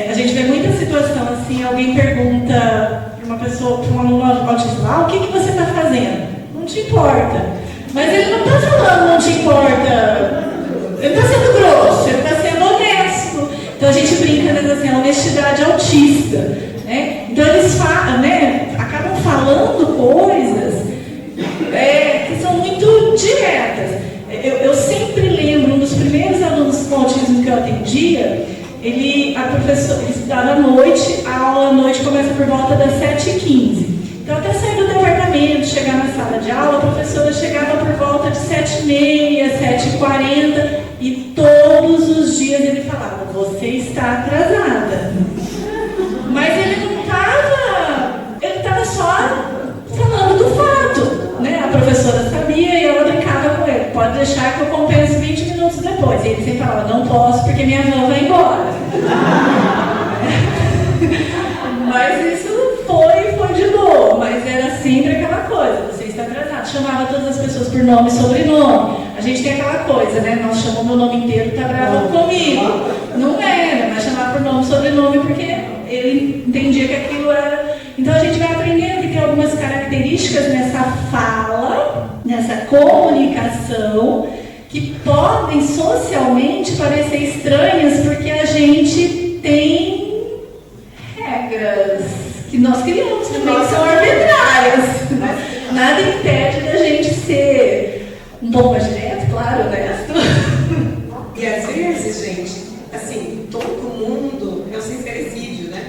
a gente vê muita situação assim, alguém pergunta para uma pessoa, para um aluno autista, o que você está fazendo? Não te importa. Mas ele não está falando não te importa. Ele está sendo grosso, ele está sendo honesto. Então a gente brinca, às vezes, assim, a honestidade autista. Né? Então eles falam, né, acabam falando coisas que são muito diretas. Eu sempre lembro, um dos primeiros alunos com autismo que eu atendia, ele estudava à noite, a aula à noite começa por volta das 7h15. Então, até sair do departamento, chegar na sala de aula, a professora chegava por volta de 7h30, 7h40, e todos os dias ele falava, você está atrasada. Mas ele não estava, ele estava só falando do fato, né? A professora sabia e ela brincava com ele, pode deixar que eu compenso 20 minutos depois. E ele sempre falava, não posso porque minha avó vai embora. Mas isso foi de boa, mas era sempre aquela coisa, você está atrasado. Chamava todas as pessoas por nome e sobrenome. A gente tem aquela coisa, né? Nós chamamos meu nome inteiro, tá bravo comigo. Não era, mas chamava por nome e sobrenome porque ele entendia que aquilo era. Então a gente vai aprendendo que tem algumas características nessa fala, nessa comunicação, que podem socialmente parecer estranhas porque a gente tem regras que nós criamos, também são arbitrárias. Né? Nada impede da gente ser um pouco mais direto, claro, honesto. E às vezes, gente, assim, todo mundo é um sincericídio, né?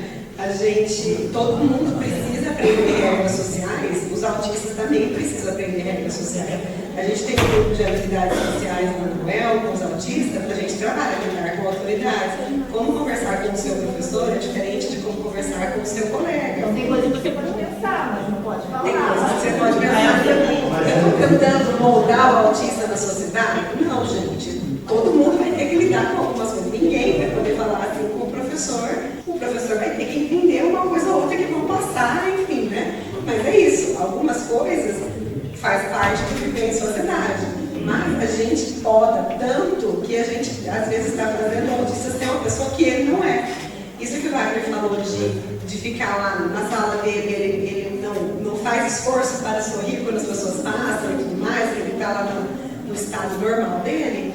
Todo mundo precisa aprender regras sociais, os autistas também precisam aprender regras sociais. A gente tem um grupo de habilidades sociais na Manuel, com os autistas, para a gente trabalhar, lidar com autoridades. Como conversar com o seu professor é diferente de como conversar com o seu colega. Tem coisa que você pode pensar, mas não pode falar. Tem coisa que você pode pensar. Eu estou tentando moldar o autista na sociedade? Não, gente. Todo mundo vai ter que lidar com algumas coisas. Ninguém vai poder falar assim com o professor. O professor vai ter que entender uma coisa ou outra que vão passar, enfim, né? Mas é isso. Algumas coisas faz parte de viver em sociedade. Mas a gente poda tanto que a gente, às vezes, está fazendo o autista ser uma pessoa que ele não é. Isso que o Wagner falou de ficar lá na sala dele, ele não faz esforço para sorrir quando as pessoas passam e tudo mais, ele está lá no estado normal dele,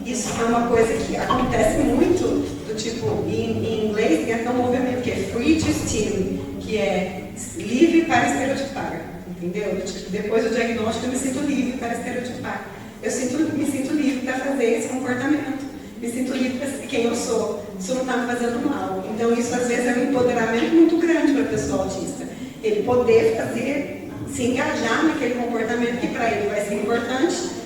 isso é uma coisa que acontece muito, do tipo, em inglês tem até um movimento que é free to esteem, que é livre para estereotipar, entendeu? Tipo, depois do diagnóstico eu me sinto livre para estereotipar. Eu me sinto livre para fazer esse comportamento, me sinto livre para ser quem eu sou, isso não está me fazendo mal. Então isso às vezes é um empoderamento muito grande para a pessoa autista. Ele poder se engajar naquele comportamento que para ele vai ser importante.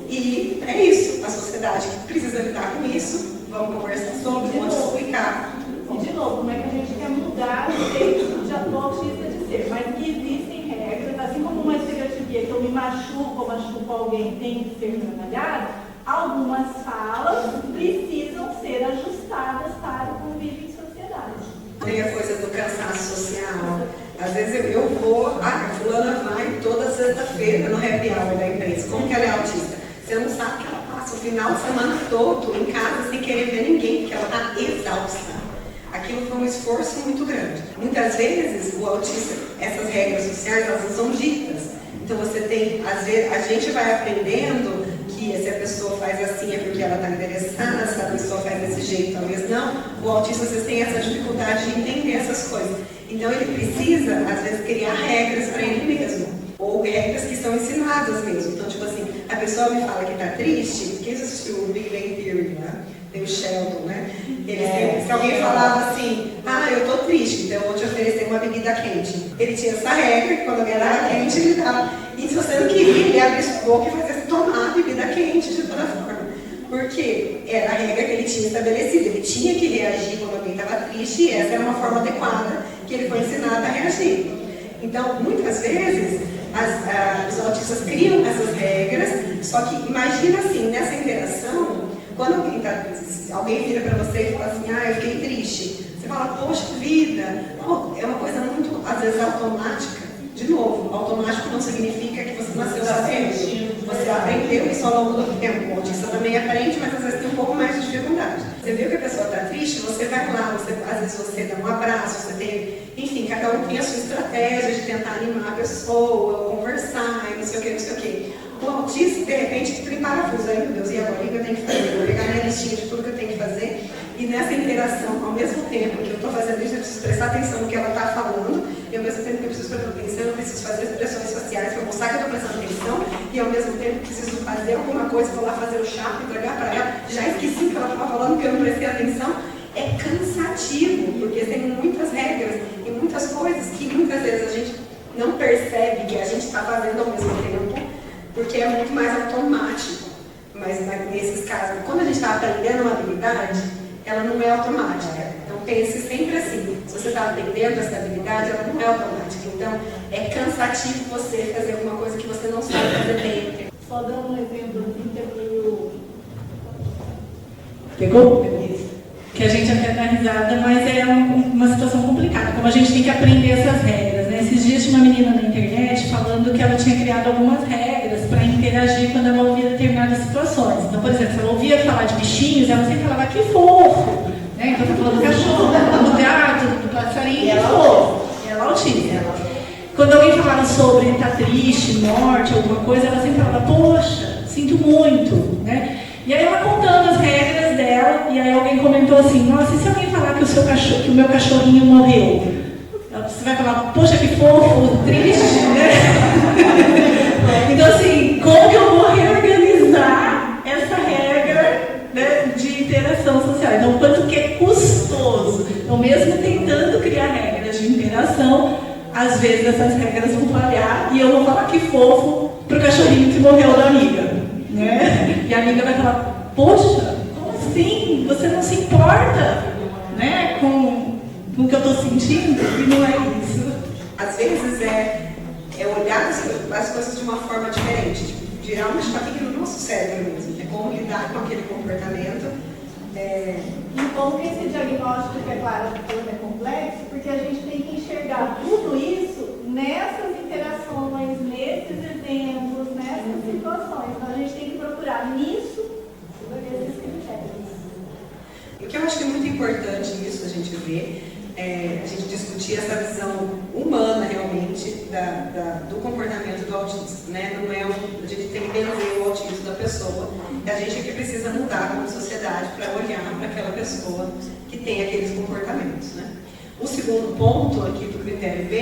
E é isso, a sociedade precisa lidar com isso, vamos conversar sobre, vamos explicar. E de novo, como é que a gente quer mudar o jeito do autista de ser? Mas que existem regras, assim como uma estereotipia que eu me machuco ou machuco alguém tem que ser trabalhada, algumas falas precisam ser ajustadas para o convívio em sociedade. Tem a coisa do cansaço social. Às vezes eu vou, a fulana vai toda sexta-feira no happy hour da empresa. Como que ela é autista? Você não sabe que ela passa o final de semana todo em casa sem querer ver ninguém, porque ela está exausta. Aquilo foi um esforço muito grande. Muitas vezes, o autista, essas regras sociais, elas não são ditas. Então você tem, às vezes, a gente vai aprendendo que se a pessoa faz assim é porque ela está interessada, se a pessoa faz desse jeito, talvez não. O autista, vocês têm essa dificuldade de entender essas coisas. Então ele precisa, às vezes, criar regras para ele mesmo. Ou regras que são ensinadas mesmo. Então, tipo assim, a pessoa me fala que está triste, quem assistiu o Big Bang Theory, né? Tem o Sheldon, né? Se alguém falava assim, eu tô triste, então eu vou te oferecer uma bebida quente. Ele tinha essa regra, que quando alguém dava quente, ele dava. E se você não queria, ele abria sua boca e fazia você tomar a bebida quente de toda forma. Porque era a regra que ele tinha estabelecido. Ele tinha que reagir quando alguém estava triste, e essa era uma forma adequada que ele foi ensinado a reagir. Então, muitas vezes, os autistas criam essas regras, só que imagina assim, nessa interação, quando alguém vira para você e fala assim, eu fiquei triste, você fala, poxa vida, é uma coisa muito, às vezes, automática. De novo, automático não significa que você nasceu sabendo. Você aprendeu isso ao longo do tempo. O autista também aprende, mas às vezes tem um pouco mais de dificuldade. Você viu que a pessoa está triste, você vai lá, às vezes você dá um abraço, você tem, enfim, cada um tem a sua estratégia de tentar animar a pessoa, conversar, e não sei o que, não sei o que. O autista, de repente, tem parafuso. Ai, meu Deus, e agora o que eu tenho que fazer? Vou pegar minha listinha de tudo que eu tenho que fazer. E nessa interação, ao mesmo tempo que eu estou fazendo isso, eu preciso prestar atenção no que ela está falando, e ao mesmo tempo que eu preciso prestar atenção, eu preciso fazer expressões faciais para mostrar que eu estou prestando atenção, e ao mesmo tempo preciso fazer alguma coisa, vou lá fazer o chá, entregar para ela, já esqueci o que ela estava falando, porque eu não prestei atenção. É cansativo, porque tem muitas regras e muitas coisas que muitas vezes a gente não percebe que a gente está fazendo ao mesmo tempo, porque é muito mais automático. Mas nesses casos, quando a gente está aprendendo uma habilidade, ela não é automática. Então pense sempre assim, se você está aprendendo essa habilidade, ela não é automática. Então é cansativo você fazer alguma coisa que você não sabe fazer bem. Só dando um exemplo aqui que é meio... Pegou? Que a gente até dá risada, mas é uma situação complicada, como a gente tem que aprender essas regras, né? Esses dias tinha uma menina na internet falando que ela tinha criado algumas regras para interagir quando ela ouvia determinadas situações. Então, por exemplo, se ela ouvia falar de bichinhos, ela sempre falava que fofo, né? Então, tá falando do cachorro, do gato, do passarinho, que fofo. E ela autista. Quando alguém falava sobre estar triste, morte, alguma coisa, ela sempre falava, poxa, sinto muito, né? E aí ela contando as regras dela, e aí alguém comentou assim, nossa, e se alguém falar que o meu cachorrinho morreu? Você vai falar, poxa, que fofo, triste, né? Então assim, como que eu vou reorganizar essa regra, né, de interação social? Então, quanto que é custoso. Então, mesmo tentando criar regras de interação, às vezes essas regras vão falhar, e eu vou falar que fofo pro cachorrinho que morreu da amiga. Né? E a amiga vai falar, poxa, como assim? Você não se importa, né, com o que eu estou sentindo? E não é isso. Às vezes é olhar as coisas de uma forma diferente, tipo, virar uma chavinha no nosso cérebro mesmo, é como lidar com aquele comportamento. E como que esse diagnóstico, que é claro, é complexo, porque a gente tem que enxergar tudo isso nessas interações, nesses exemplos, nessas situações. Então a gente tem que procurar nisso esses critérios. O que eu acho que é muito importante isso a gente ver, a gente discutir essa visão humana realmente do comportamento do autista, né? Não é a gente tem que benzer o autismo da pessoa, e a gente é que precisa mudar como sociedade para olhar para aquela pessoa que tem aqueles comportamentos, né? O segundo ponto aqui do critério B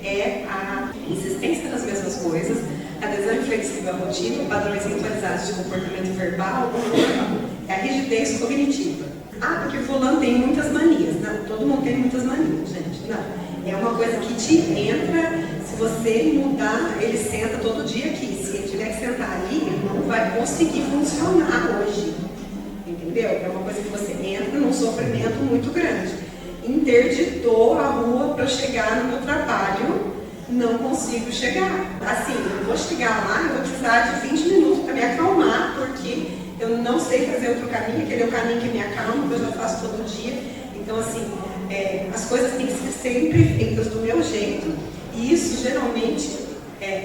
é a insistência nas mesmas coisas, adesão inflexível à rotina, padrões atualizados de comportamento verbal ou não verbal. É a rigidez cognitiva. Ah, porque o fulano tem muitas manias. Não, todo mundo tem muitas manias, gente. Não. É uma coisa que te entra, se você mudar, ele senta todo dia aqui. Se ele tiver que sentar ali, ele não vai conseguir funcionar hoje. Entendeu? É uma coisa que você entra num sofrimento muito grande. Interditou a rua para eu chegar no meu trabalho, não consigo chegar. Assim, eu vou chegar lá, eu vou precisar de 20 minutos para me acalmar, porque eu não sei fazer outro caminho, aquele é o caminho que me acalma, que eu já faço todo dia. Então, assim, as coisas têm que ser sempre feitas do meu jeito, e isso geralmente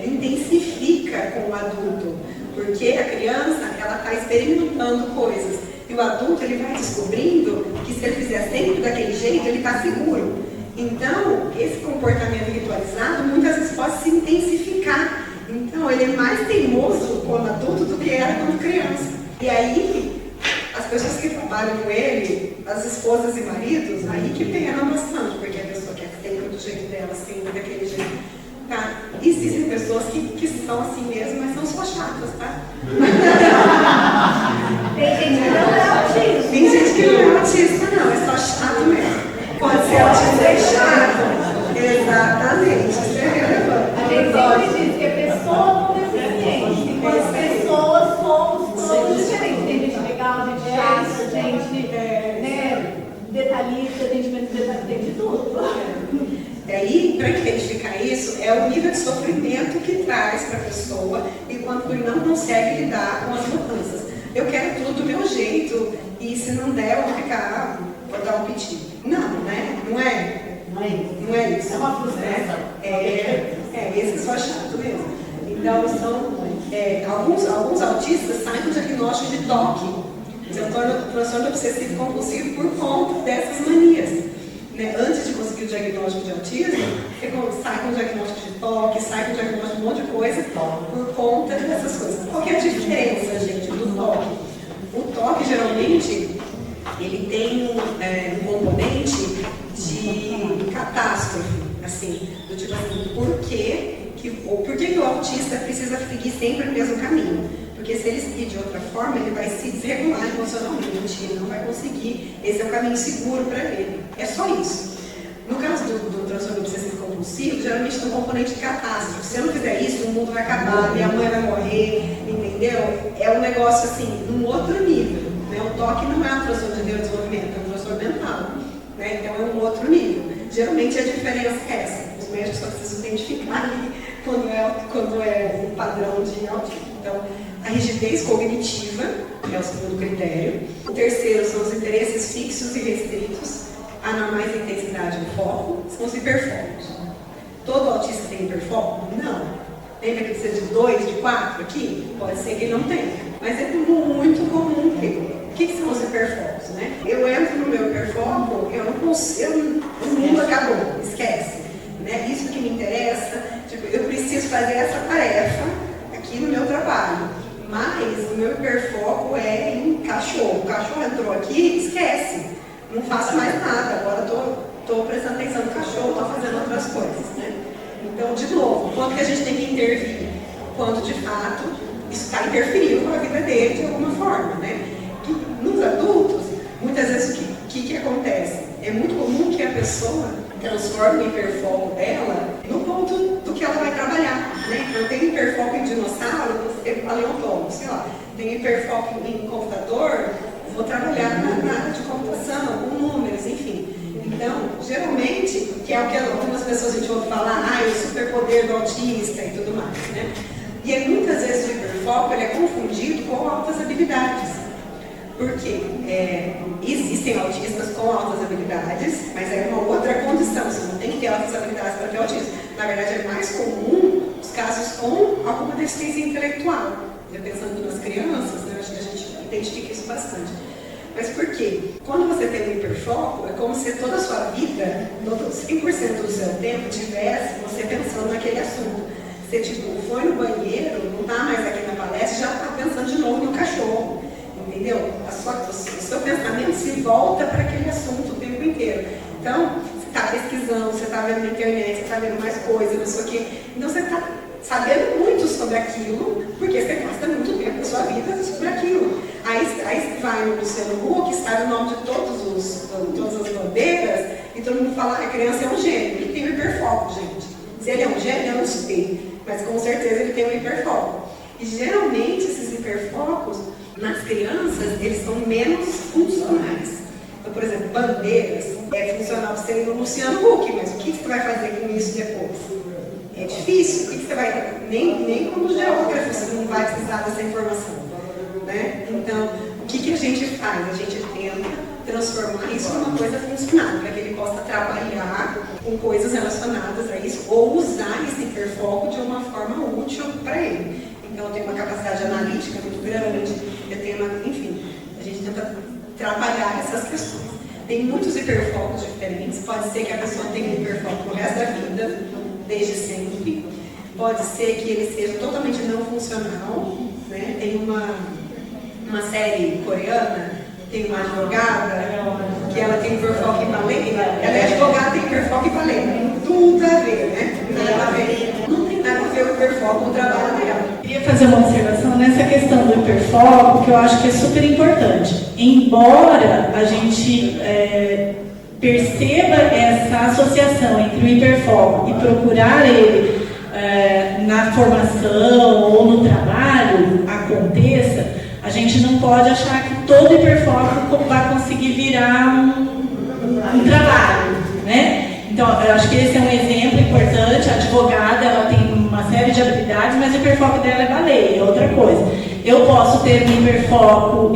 intensifica com o adulto, porque a criança, ela está experimentando coisas, e o adulto, ele vai descobrindo que se ele fizer sempre daquele jeito, ele está seguro. Então, esse comportamento ritualizado, muitas vezes pode se intensificar. Então, ele é mais teimoso quando adulto do que era quando criança. E aí, as pessoas que trabalham com ele, as esposas e maridos, aí que penam bastante, porque a pessoa quer sempre do jeito dela, sempre daquele jeito. Tá? Existem pessoas que são assim mesmo, mas são só chatas, tá? Tem gente que não é autista. Tem gente que não é autista, não, é só chato mesmo. Pode ser autista e chato. Exatamente, isso é relevante. A gente sempre diz que é pessoa com deficiência. Enquanto pessoas somos todos diferentes. Tem gente legal, gente chata, gente detalhista, gente menos detalhista, tem de tudo. Daí, para identificar isso, é o nível de sofrimento que traz para a pessoa enquanto ele não consegue lidar com as mudanças. Eu quero tudo do meu jeito e se não der, eu vou ficar, vou dar um piti. Não, né? Não é? Não é isso. É uma frustração. Esse é só chato mesmo. Então, alguns autistas saem com diagnóstico de TOC, transtorno obsessivo compulsivo, por conta dessas manias. Né? Antes de conseguir o diagnóstico de autismo, você sai com o diagnóstico de TOC, sai com o diagnóstico de um monte de coisa por conta dessas coisas. Qual que é a diferença, gente, do TOC? O TOC, geralmente, ele tem um componente de catástrofe, assim, do tipo assim, por que o autista precisa seguir sempre o mesmo caminho? Porque se ele seguir de outra forma, ele vai se desregular emocionalmente, ele não vai conseguir, esse é o caminho seguro para ele. É só isso. No caso do transtorno obsessivo compulsivo, geralmente tem um componente de catástrofe. Se eu não fizer isso, o mundo vai acabar, minha mãe vai morrer, entendeu? É um negócio assim, num outro nível. Né? O TOC não é um transtorno de neurodesenvolvimento, é um transtorno mental. Né? Então é um outro nível. Geralmente a diferença é essa. Os médicos só precisam identificar ali quando é um padrão de autismo. Então, a rigidez cognitiva é o segundo critério. O terceiro são os interesses fixos e restritos, anormais de intensidade no foco, são os hiperfocos. Todo autista tem hiperfoco? Não. Lembra que precisa de 2, de 4 aqui? Pode ser que não tenha, mas é muito comum ter. O que são os hiperfocos, né? Eu entro no meu hiperfoco, eu não consigo, o mundo acabou, esquece. Né? Isso que me interessa, tipo, eu preciso fazer essa tarefa aqui no meu trabalho, mas o meu hiperfoco é em cachorro. O cachorro entrou aqui, esquece, não faço mais nada, agora estou prestando atenção no cachorro, estou fazendo outras coisas. Né? Então, de novo, quanto que a gente tem que intervir? Quando de fato isso está interferindo com a vida dele de alguma forma. Né? Nos adultos, muitas vezes o que acontece? É muito comum que a pessoa transforme o hiperfoco dela no ponto do que ela vai trabalhar. Né? Eu tenho hiperfoco em dinossauro, você é paleontólogo, sei lá. Tenho hiperfoco em computador, vou trabalhar na área de computação, com números, enfim. Então, geralmente, que é o que algumas pessoas a gente ouve falar, o superpoder do autista e tudo mais. Né? E muitas vezes o hiperfoco ele é confundido com altas habilidades. Porque existem autistas com altas habilidades, mas é uma outra condição, você não tem que ter altas habilidades para ter autismo. Na verdade, é mais comum os casos com alguma deficiência intelectual. Já pensando nas crianças, né, acho que a gente identifica isso bastante. Mas por quê? Quando você tem um hiperfoco, é como se toda a sua vida, todo 100% do seu tempo, tivesse você pensando naquele assunto. Você, tipo, foi no banheiro, não está mais aqui na palestra, já está pensando de novo no cachorro, entendeu? O seu pensamento se volta para aquele assunto o tempo inteiro. Então, você está pesquisando, você está vendo na internet, você está vendo mais coisas, não sei o quê. Então, você está sabendo muito sobre aquilo, porque você gasta muito tempo da sua vida sobre aquilo. Aí você vai no Luciano Huck, sabe o nome de todas as bandeiras, e todo mundo fala que a criança é um gênio. Ele tem um hiperfoco, gente. Se ele é um gênio, eu não sei, mas com certeza ele tem um hiperfoco. E geralmente esses hiperfocos, nas crianças, eles são menos funcionais. Então, por exemplo, bandeiras é funcional você ir no Luciano Huck, mas o que você vai fazer com isso depois? É difícil, o que você vai... Nem como geógrafo você não vai precisar dessa informação, né? Então, o que a gente faz? A gente tenta transformar isso numa coisa funcional, para que ele possa trabalhar com coisas relacionadas a isso, ou usar esse hiperfoco de uma forma útil para ele. Então, eu tenho uma capacidade analítica muito grande, eu tenho enfim, a gente tenta trabalhar essas questões. Tem muitos hiperfocos diferentes, pode ser que a pessoa tenha um hiperfoco pro resto da vida, desde sempre. Pode ser que ele seja totalmente não funcional, né? Tem uma série coreana, tem uma advogada, que ela tem hiperfoco em balé, ela é advogada, tem hiperfoco em balé. Tudo a ver, né? Nada a ver. Não tem nada a ver o hiperfoco com o trabalho dela. Eu queria fazer uma observação nessa questão do hiperfoco, que eu acho que é super importante. Embora a gente perceba essa associação entre o hiperfoco e procurar ele na formação ou no trabalho aconteça, a gente não pode achar que todo hiperfoco vai conseguir virar um trabalho, né? Então, eu acho que esse é um exemplo importante. A advogada, ela tem uma série de habilidades, mas o hiperfoco dela é baleia, é outra coisa. Eu posso ter um hiperfoco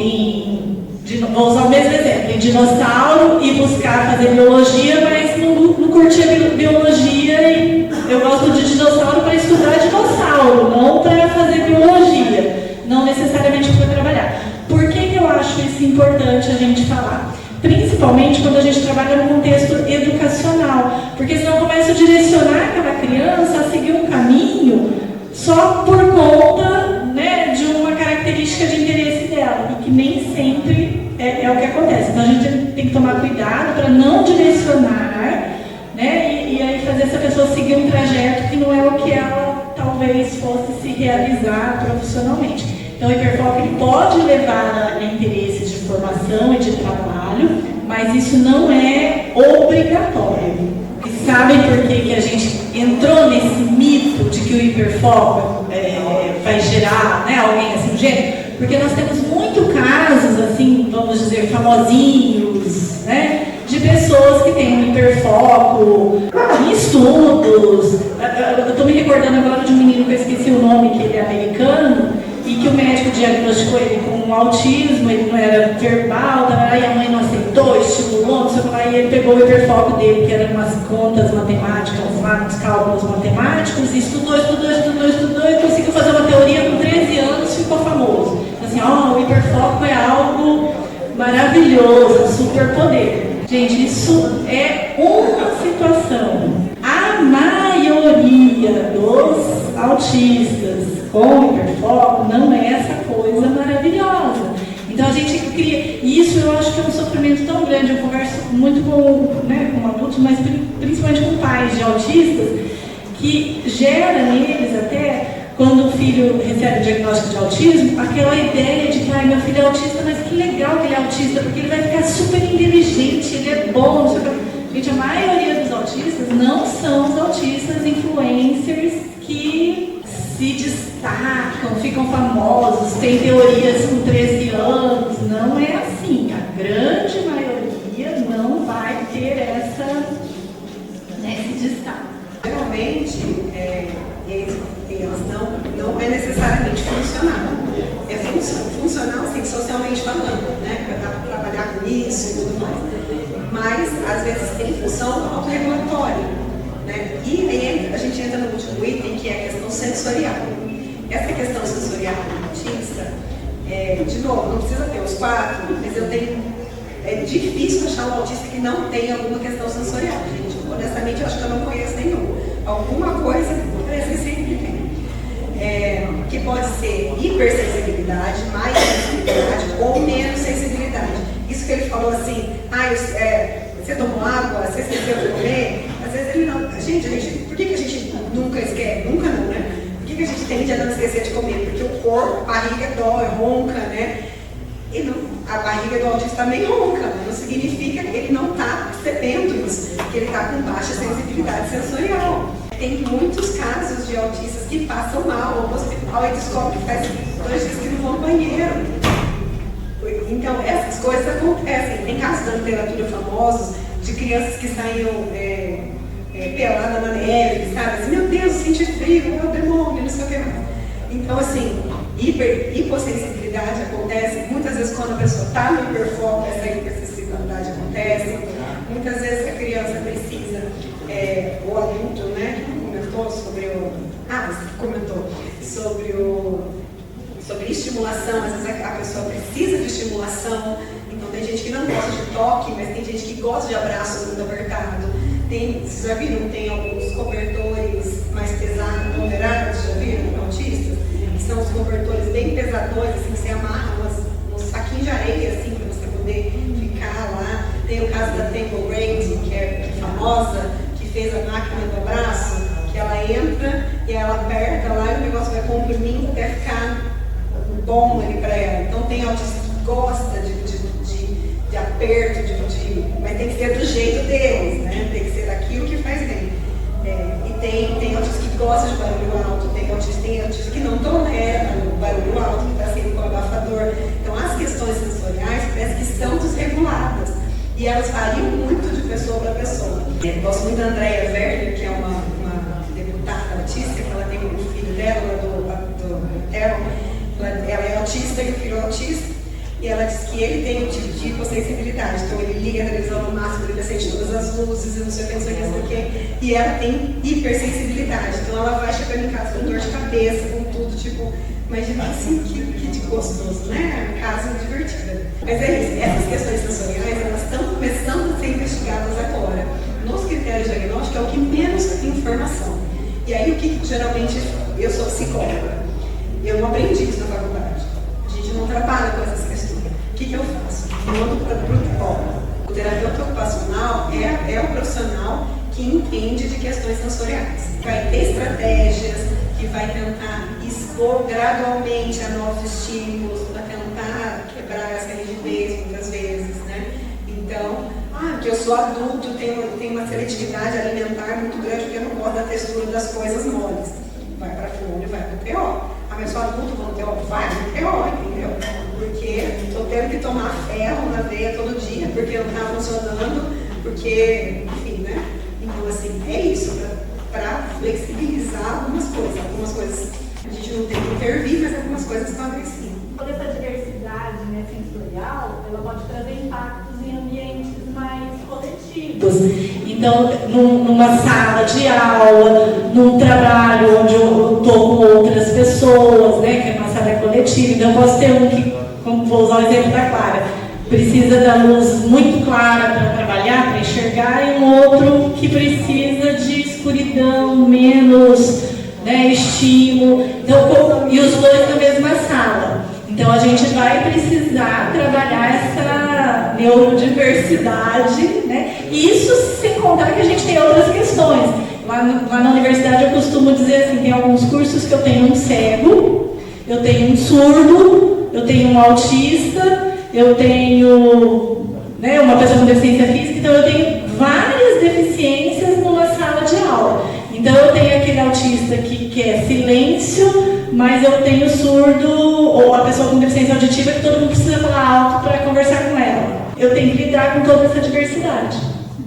vou usar o mesmo exemplo, em dinossauro e buscar fazer biologia, mas não curtir a biologia. E eu gosto de dinossauro para estudar dinossauro, não para fazer biologia, não necessariamente para trabalhar. Por que eu acho isso importante a gente falar? Principalmente quando a gente trabalha no contexto educacional, porque senão começa a direcionar aquela criança a seguir um caminho só por conta, né, de uma característica de interesse dela, e que nem sempre é o que acontece. Então a gente tem que tomar cuidado para não direcionar, né, e aí fazer essa pessoa seguir um trajeto que não é o que ela talvez fosse se realizar profissionalmente. Então o hiperfoco ele pode levar a interesses de formação e de trabalho, mas isso não é obrigatório. E sabem por que a gente entrou nesse mito de que o hiperfoco vai gerar, né, alguém assim do gênero? Porque nós temos muito casos, assim, vamos dizer, famosinhos, né, de pessoas que têm um hiperfoco em estudos. Eu estou me recordando agora de um menino que eu esqueci o nome, que ele é americano, e que o médico diagnosticou ele com um autismo, ele não era verbal, e a mãe não aceitou, estimulou, não sei o que lá, e ele pegou o hiperfoco dele, que eram umas contas matemáticas, lá, uns cálculos matemáticos, e estudou, e conseguiu fazer uma teoria com 13 anos, ficou famoso. Assim, o hiperfoco é algo maravilhoso, um superpoder. Gente, isso é uma situação. A maioria dos autistas com hiperfoco não é essa coisa maravilhosa. Então a gente cria, e isso eu acho que é um sofrimento tão grande. Eu converso muito com adultos, mas principalmente com pais de autistas, que gera neles até, quando o filho recebe o diagnóstico de autismo, aquela ideia de que meu filho é autista, mas que legal que ele é autista, porque ele vai ficar super inteligente, ele é bom, não sei o que. Gente, a maioria dos autistas não são os autistas influencers que se destacam, ficam famosos, têm teorias com 13 anos. Não é assim. A grande maioria não vai ter esse destaque. Geralmente, eles não é necessariamente funcional. É funcional, assim, socialmente falando, né? Para trabalhar com isso e tudo mais. Mas, às vezes, tem função autorregulatória, né? E aí a gente entra no último item, que é a questão sensorial. Essa questão sensorial do autista, de novo, não precisa ter os 4, mas é difícil achar um autista que não tem alguma questão sensorial, gente. Honestamente, eu acho que eu não conheço nenhum. Alguma coisa parece que sempre tem. tende a não esquecer de comer, porque o corpo, a barriga dói, ronca, né? E não, a barriga do autista também ronca, mas não significa que ele não está percebendo isso, que ele está com baixa sensibilidade sensorial. Tem muitos casos de autistas que passam mal ao hospital e descobrem que faz 2 dias que não vão ao banheiro. Então, essas coisas acontecem. Tem casos da literatura famosos de crianças que saíam pelada na neve, sabe? Assim, meu Deus, senti frio, meu demônio, não sei o que mais. Então, assim, hipossensibilidade acontece muitas vezes quando a pessoa está no hiperfoco, essa hipersensibilidade acontece. Muitas vezes a criança precisa, o adulto, né, que comentou sobre sobre estimulação. Às vezes a pessoa precisa de estimulação. Então tem gente que não gosta de toque, mas tem gente que gosta de abraço muito apertado. Vocês já viram? Tem alguns cobertores mais pesados, ponderados, já viram? Autistas? Que são os cobertores bem pesadões, assim, que você amarra uns saquinhos de areia, assim, para você poder ficar lá. Tem o caso da Temple Grady, que é famosa, que fez a máquina do abraço, que ela entra e ela aperta lá e o negócio vai comprimindo até ficar bom ali para ela. Então tem autista que gosta de aperto, mas tem que ser do jeito deles, né? Tem que ser daquilo que faz bem. E tem autista que gosta de barulho alto, tem autista que não tolera o barulho alto, que está sempre com o abafador. Então as questões sensoriais parece que estão desreguladas. E elas variam muito de pessoa para pessoa. Eu gosto muito da Andrea Werner, que é uma deputada autista, que ela tem um filho dela, do Theo. Ela é autista e o filho é autista. E ela diz que ele tem um tipo de hipossensibilidade. Então ele liga a televisão no máximo, ele acende todas as luzes e não sei o que, não sei o que, não sei o que. E ela tem hipersensibilidade. Então ela vai chegando em casa com dor de cabeça, com tudo, tipo, imagina assim, que gostoso, né? Casa divertida. Mas é isso, essas questões sensoriais, elas estão começando a ser investigadas agora. Nos critérios diagnósticos é o que menos tem informação. E aí o que geralmente, eu sou psicóloga, eu não aprendi isso na faculdade. A gente não trabalha com essas questões. O que eu faço? Eu mando para o protocolo. O terapeuta ocupacional é o profissional que entende de questões sensoriais. Vai ter estratégias, que vai tentar expor gradualmente a novos estímulos, para tentar quebrar essa rigidez muitas vezes, né? Então, que eu sou adulto, tenho uma seletividade alimentar muito grande, porque eu não gosto da textura das coisas moles. Vai para folha, vai para o TO. Mas sou adulto, vou no TO? Vai no TO, entendeu? Porque estou tendo que tomar ferro na veia todo dia, porque não está funcionando, porque, enfim, né? Então, assim, é isso, para flexibilizar algumas coisas a gente não tem que intervir, mas algumas coisas podem sim. Toda essa diversidade, né, sensorial, ela pode trazer impactos em ambientes mais coletivos. Então, numa sala de aula, num trabalho onde eu estou com outras pessoas, né, que é uma sala coletiva, então eu posso ter um que, como vou usar o exemplo da Clara, precisa da luz muito clara para trabalhar, para enxergar, e um outro que precisa de escuridão, menos, né, estímulo, então, e os dois na mesma sala. Então a gente vai precisar trabalhar essa neurodiversidade, né? E isso sem contar que a gente tem outras questões. Lá na universidade eu costumo dizer assim, tem alguns cursos que eu tenho um cego, eu tenho um surdo, eu tenho um autista, eu tenho, né, uma pessoa com deficiência física, então eu tenho várias deficiências numa sala de aula. Então eu tenho aquele autista que quer silêncio, mas eu tenho surdo, ou a pessoa com deficiência auditiva que todo mundo precisa falar alto para conversar com ela. Eu tenho que lidar com toda essa diversidade,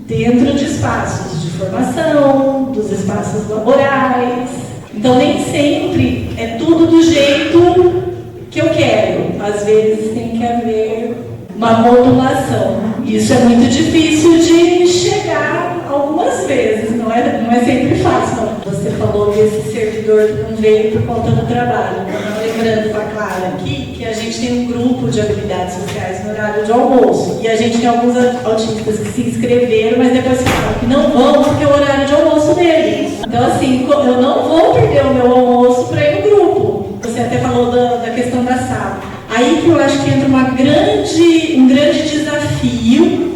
dentro de espaços de formação, dos espaços laborais. Então nem sempre é tudo do jeito que eu quero. Às vezes tem que haver uma modulação. Isso é muito difícil de chegar algumas vezes, não é sempre fácil. Você falou desse servidor que não veio por conta do trabalho. Lembrando com a Clara aqui que a gente tem um grupo de habilidades sociais no horário de almoço. E a gente tem alguns autistas que se inscreveram, mas depois falaram que não vão porque é o horário de almoço deles. Então, assim, eu não vou perder o meu almoço para ir no grupo. Você até falou da questão da sala. Aí que eu acho que entra um grande desafio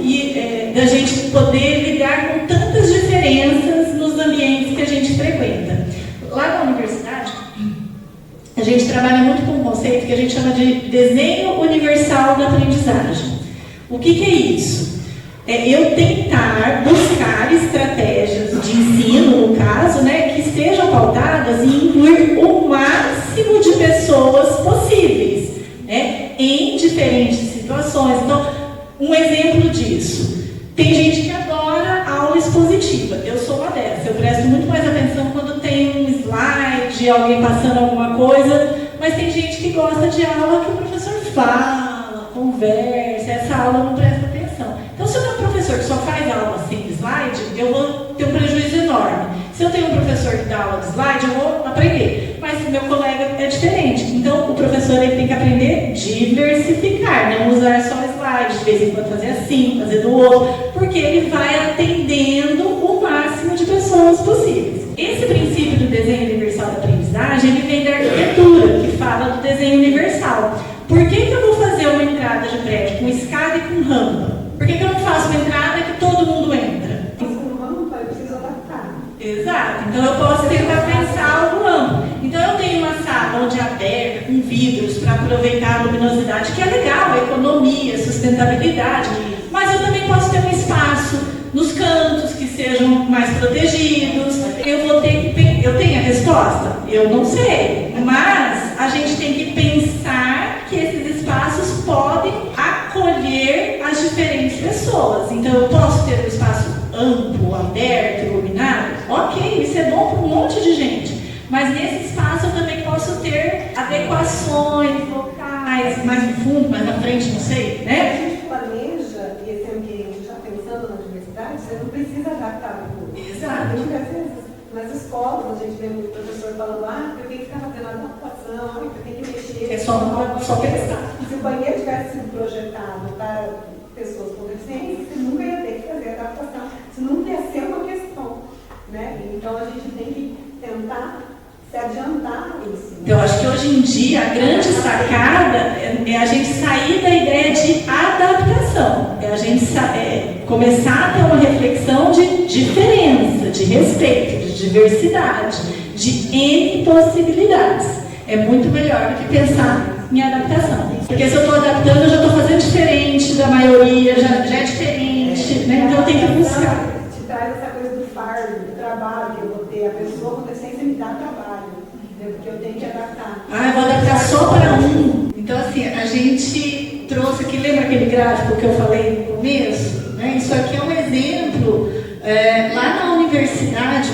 da gente poder lidar com tantas diferenças nos ambientes que a gente frequenta. Lá na universidade, gente trabalha muito com um conceito que a gente chama de desenho universal da aprendizagem. O que é isso? É eu tentar buscar estratégias de ensino, no caso, né, que estejam pautadas em incluir o máximo de pessoas possíveis, né, em diferentes situações. Então, um exemplo disso. Tem gente que adora aula expositiva. Eu sou uma dessas. Eu presto muito mais atenção quando tem um slide, alguém passando alguma coisa, mas tem gente que gosta de aula que o professor fala, conversa, essa aula eu não presta atenção. Então, se eu tenho um professor que só faz aula sem slide, eu vou ter um prejuízo enorme. Se eu tenho um professor que dá aula de slide, eu vou aprender. Mas o meu colega é diferente. Então, o professor ele tem que aprender a diversificar, não usar só slide, de vez em quando fazer assim, fazer do outro, porque ele vai atendendo o máximo de pessoas possíveis. Esse princípio do desenho universal da aprendizagem, ele vem da arquitetura, que fala do desenho universal. Por que eu vou fazer uma entrada de prédio com escada e com rampa? Por que eu não faço uma entrada que todo mundo entra? Exato, então eu posso tentar pensar algo amplo. Então eu tenho uma sala onde é aberta, com vidros, para aproveitar a luminosidade, que é legal, a economia, a sustentabilidade, mas eu também posso ter um espaço nos cantos que sejam mais protegidos. Eu tenho a resposta? Eu não sei, mas a gente tem que pensar que esses espaços podem acolher as diferentes pessoas. Então eu posso ter um espaço amplo, aberto, iluminado, ok, isso é bom para um monte de gente, mas nesse espaço eu também posso ter adequações locais, mais no fundo, mais na frente, não sei, né? A gente planeja esse ambiente já pensando na diversidade, você não precisa adaptar o curso. Exato. Muitas vezes nas escolas a gente vê muito professor falando, eu tenho que ficar fazendo adaptação, eu tenho que mexer. É só pensar. Se o banheiro tivesse sido projetado para pessoas com deficiência, você nunca ia ter que fazer adaptação. Isso nunca ia ser uma questão, né? Então a gente tem que tentar se adiantar isso. Então, eu acho que hoje em dia a grande sacada é a gente sair da ideia de adaptação, é a gente começar a ter uma reflexão de diferença, de respeito, de diversidade, de N possibilidades. É muito melhor do que pensar em adaptação. Porque se eu estou adaptando, eu já estou fazendo diferente da maioria, já é diferente, né? Então eu tenho que buscar. Te traz essa coisa do fardo, do trabalho que eu vou ter. A pessoa com deficiência me dá trabalho, entendeu? Porque eu tenho que adaptar. Ah, eu vou adaptar só para um. Então, assim, a gente trouxe aqui, lembra aquele gráfico que eu falei no começo? Né? Isso aqui é um exemplo, lá na universidade,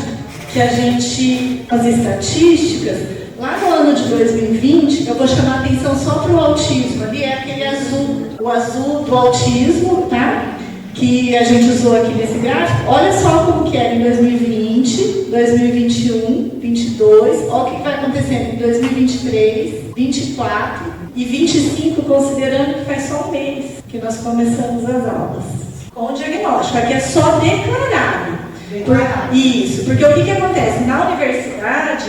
que a gente, as estatísticas, lá no ano de 2020, eu vou chamar a atenção só para o autismo. Ali é aquele azul, o azul do autismo, tá? Que a gente usou aqui nesse gráfico. Olha só como que era em 2020, 2021, 2022. Olha o que vai acontecendo em 2023, 2024 e 2025, considerando que faz só um mês que nós começamos as aulas. Com o diagnóstico, aqui é só declarado. Isso, porque o que acontece? Na universidade,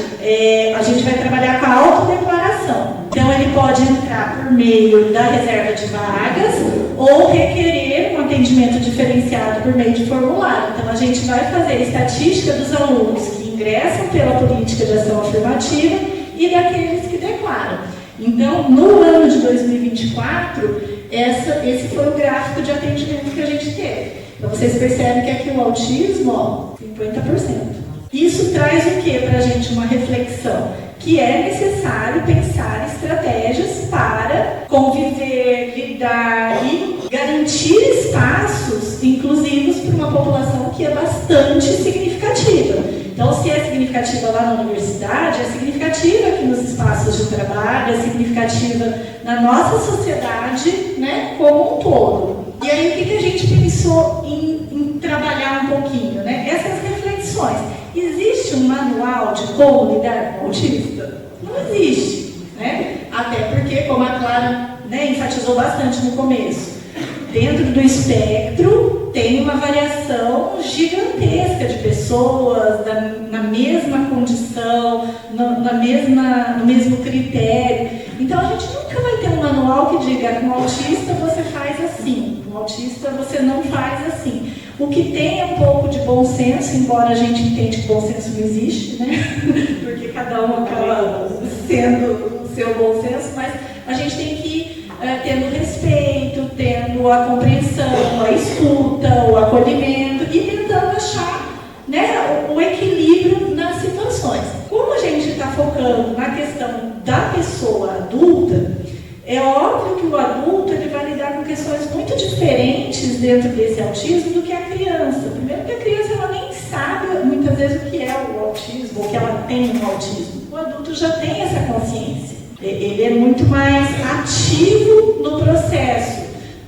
a gente vai trabalhar com a autodeclaração. Então, ele pode entrar por meio da reserva de vagas ou requerer um atendimento diferenciado por meio de formulário. Então, a gente vai fazer a estatística dos alunos que ingressam pela política de ação afirmativa e daqueles que declaram. Então, no ano de 2024, esse foi o gráfico de atendimento que a gente teve. Então, vocês percebem que aqui o autismo, ó, 50%. Isso traz o que para a gente? Uma reflexão. Que é necessário pensar estratégias para conviver, lidar e garantir espaços inclusivos para uma população que é bastante significativa. Então, se é significativa lá na universidade, é significativa aqui nos espaços de trabalho, é significativa na nossa sociedade, né, como um todo. E aí, o que a gente pensou em trabalhar um pouquinho, né? Essas reflexões. Existe um manual de como lidar com o autista? Não existe, né? Até porque, como a Clara, né, enfatizou bastante no começo, dentro do espectro tem uma variação gigantesca de pessoas na mesma condição, no mesmo critério. Então a gente nunca vai ter um manual que diga com um autista você faz assim, com um autista você não faz assim. O que tem é um pouco de bom senso, embora a gente entenda que bom senso não existe, né? Porque cada um acaba sendo seu bom senso, mas a gente tem que ir tendo respeito, tendo a compreensão, a escuta, o acolhimento e tentando achar, né, o equilíbrio nas situações. Como a gente está focando na questão da pessoa adulta, é óbvio que o adulto ele vai lidar com questões muito diferentes dentro desse autismo do que a criança. Primeiro que a criança ela nem sabe muitas vezes o que é o autismo, ou que ela tem um autismo. O adulto já tem essa consciência. Ele é muito mais ativo no processo,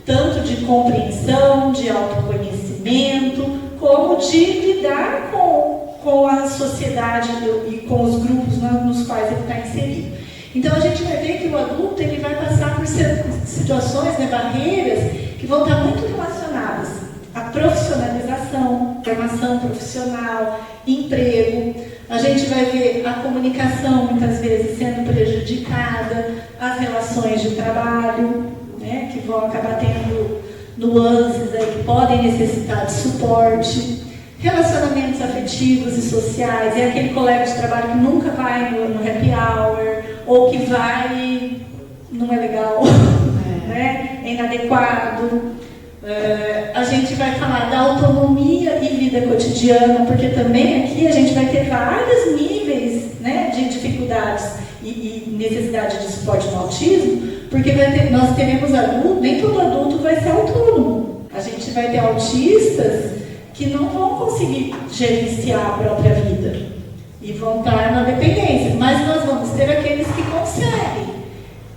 tanto de compreensão, de autoconhecimento, como de lidar com a sociedade e com os grupos nos quais ele está inserido. Então a gente vai ver que o adulto ele vai passar por situações, né, barreiras, que vão estar muito relacionadas à profissionalização, formação profissional, emprego. A gente vai ver a comunicação muitas vezes sendo prejudicada, as relações de trabalho, né, que vão acabar tendo nuances aí que podem necessitar de suporte, relacionamentos afetivos e sociais, é aquele colega de trabalho que nunca vai no happy hour, ou que vai e não é legal, né? É inadequado. A gente vai falar da autonomia e vida cotidiana, porque também aqui a gente vai ter vários níveis, né, de dificuldades e necessidade de suporte no autismo, porque nós teremos adultos, nem todo adulto vai ser autônomo. A gente vai ter autistas que não vão conseguir gerenciar a própria vida e vão estar na dependência, mas nós vamos ter aqueles que conseguem,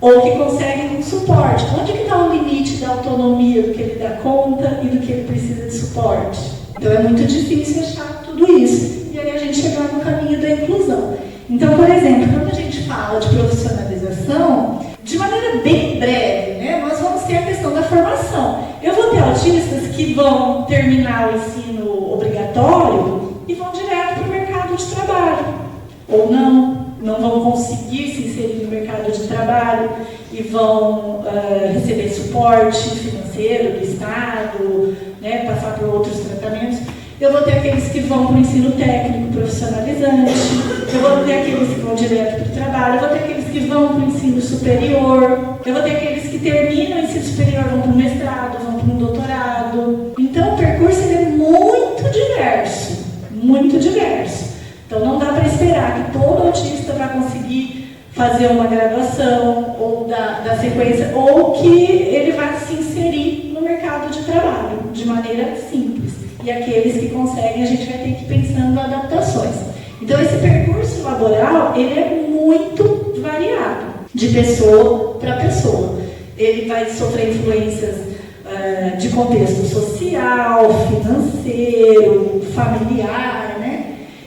ou que conseguem um suporte. Onde que está o limite da autonomia, do que ele dá conta e do que ele precisa de suporte? Então é muito difícil achar tudo isso, e aí a gente chegar no caminho da inclusão. Então, por exemplo, quando a gente fala de profissionalização, de maneira bem breve, né, nós vamos ter a questão da formação. Eu vou ter autistas que vão terminar o ensino obrigatório e vão direto para o mercado de trabalho, ou não vão conseguir se inserir no mercado de trabalho e vão receber suporte financeiro do Estado, né, passar por outros tratamentos. Eu vou ter aqueles que vão para o ensino técnico profissionalizante, eu vou ter aqueles que vão direto para o trabalho, eu vou ter aqueles que vão para o ensino superior, eu vou ter aqueles que terminam o ensino superior, vão para o mestrado, vão para um doutorado. Então o percurso ele é muito diverso, muito diverso. Então não dá para esperar que todo autista vai conseguir fazer uma graduação ou da sequência, ou que ele vai se inserir no mercado de trabalho de maneira simples. E aqueles que conseguem, a gente vai ter que ir pensando em adaptações. Então esse percurso laboral, ele é muito variado, de pessoa para pessoa. Ele vai sofrer influências de contexto social, financeiro, familiar, né?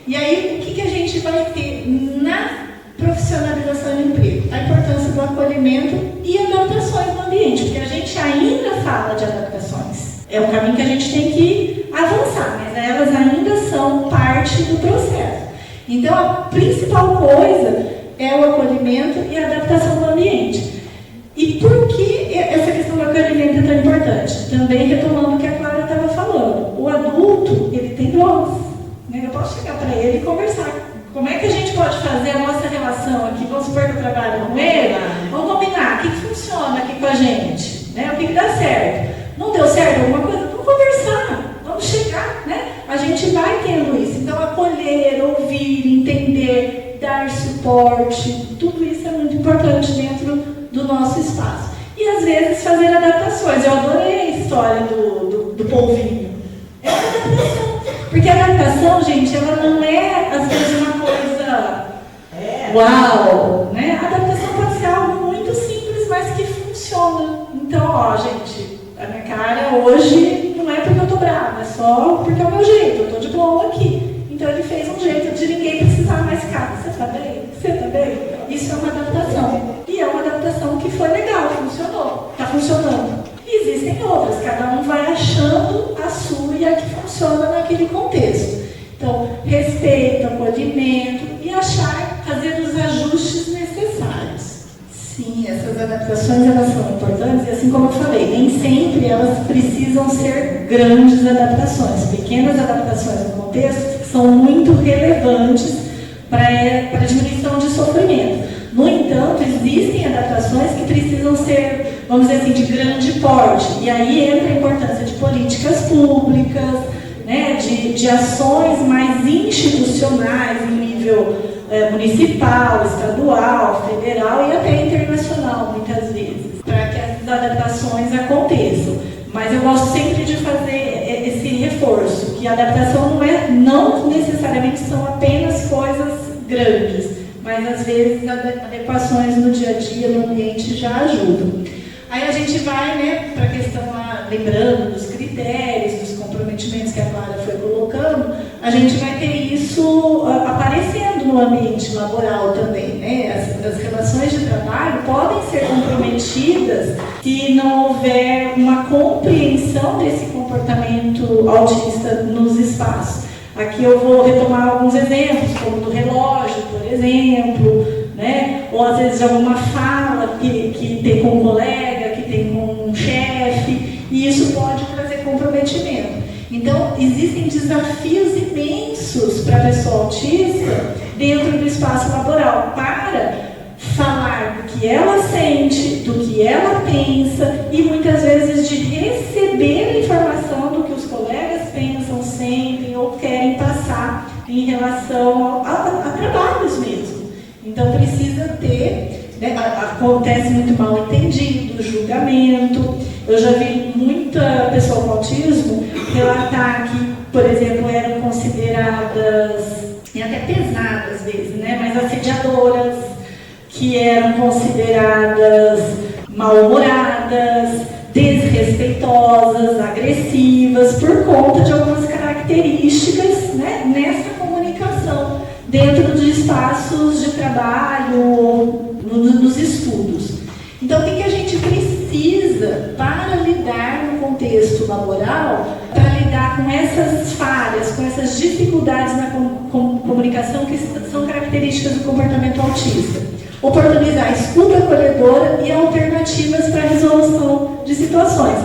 E aí, o que a gente vai ter na profissionalização do emprego? A importância do acolhimento e adaptações no ambiente, porque a gente ainda fala de adaptações. É um caminho que a gente tem que avançar, mas elas ainda são parte do processo. Então, a principal coisa é o acolhimento e a adaptação do ambiente. E por que essa questão do acolhimento é tão importante? Também retomando o que a Clara estava falando. O adulto, ele tem voz. Né? Eu posso chegar para ele e conversar. Como é que a gente pode fazer a nossa relação aqui? Vamos supor que eu trabalho com ele? Vamos combinar. O que funciona aqui com a gente? Né? O que dá certo? Não deu certo alguma coisa? Vamos conversar. Vamos chegar, né? A gente vai tendo isso. Então, acolher, ouvir, entender, dar suporte, tudo isso é muito importante dentro do nosso espaço. E, às vezes, fazer adaptações. Eu adorei a história do polvinho. É uma adaptação. Porque a adaptação, gente, ela não é, às vezes, uma coisa uau, né? A adaptação pode ser algo muito simples, mas que funciona. Então, ó, gente, a minha cara hoje não é porque eu tô brava, é só porque é o meu jeito, eu tô de boa aqui. Então ele fez um jeito de ninguém precisar mais ficar. Você tá bem? Você tá bem? Isso é uma adaptação. E é uma adaptação que foi legal, funcionou, tá funcionando. E existem outras, cada um vai achando a sua e a que funciona naquele contexto. Então, respeito, acolhimento e fazer os ajustes necessários. Sim, essas adaptações elas são importantes e, assim como eu falei, nem sempre elas precisam ser grandes adaptações. Pequenas adaptações no contexto são muito relevantes para a diminuição de sofrimento. No entanto, existem adaptações que precisam ser, vamos dizer assim, de grande porte. E aí entra a importância de políticas públicas, né, de ações mais institucionais em nível municipal, estadual, federal e até internacional, muitas vezes, para que essas adaptações aconteçam. Mas eu gosto sempre de fazer esse reforço, que a adaptação não necessariamente são apenas coisas grandes, mas às vezes adequações no dia a dia, no ambiente já ajudam. Aí a gente vai, né, para a questão lá, lembrando dos critérios, dos comprometimentos que a Clara foi colocando, a gente vai ter isso aparecendo no ambiente laboral também, né? As relações de trabalho podem ser comprometidas se não houver uma compreensão desse comportamento autista nos espaços. Aqui eu vou retomar alguns exemplos, como do relógio, por exemplo, né? Ou às vezes alguma fala que tem com um colega, que tem com um chefe, e isso pode trazer comprometimento. Então, existem desafios imensos para a pessoa autista dentro do espaço laboral, para falar do que ela sente, do que ela pensa, e muitas vezes de receber a informação do que os colegas pensam, sentem ou querem passar em relação a trabalhos mesmo. Então precisa ter, né, acontece muito mal entendido, julgamento. Eu já vi muita pessoa com autismo relatar que, por exemplo, eram consideradas, e até pesadas às vezes, né, mas assediadoras, que eram consideradas mal-humoradas, desrespeitosas, agressivas, por conta de algumas características, né, nessa comunicação dentro de espaços de trabalho, nos estudos. Então, o que a gente precisa para lidar no contexto laboral, para lidar com essas falhas, com essas dificuldades na comunicação que são características do comportamento autista? Oportunizar a escuta acolhedora e alternativas para a resolução de situações.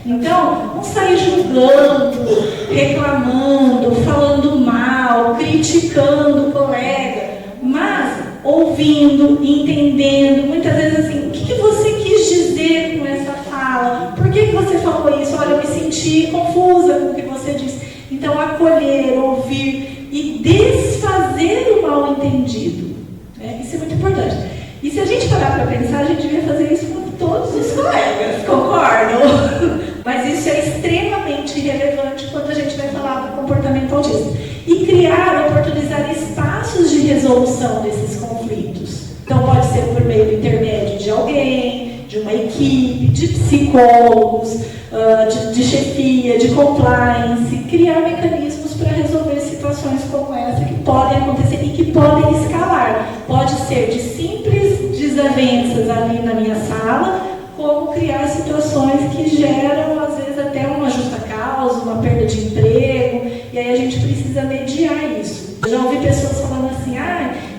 Então, não sair julgando, reclamando, falando mal, criticando o colega, mas ouvindo, entendendo, muitas vezes assim, o que você quis dizer com essa fala? Por que você falou isso? Olha, eu me senti confusa com o que você disse. Então, acolher, ouvir e desfazer o mal-entendido. Isso é muito importante. E se a gente parar para pensar, a gente devia fazer isso com todos os colegas, concordam? Mas isso é extremamente relevante quando a gente vai falar do comportamento autista. E criar, oportunizar espaços de resolução desses conflitos. Então pode ser por meio do intermédio de alguém, de uma equipe, de psicólogos, de chefia, de compliance, criar mecanismos para resolver situações como essa que podem acontecer e que podem escalar. Pode ser de simples desavenças ali na minha sala, como criar situações que geram, às vezes, até uma justa causa, uma perda de emprego, e aí a gente precisa mediar isso. Eu já ouvi pessoas falando assim,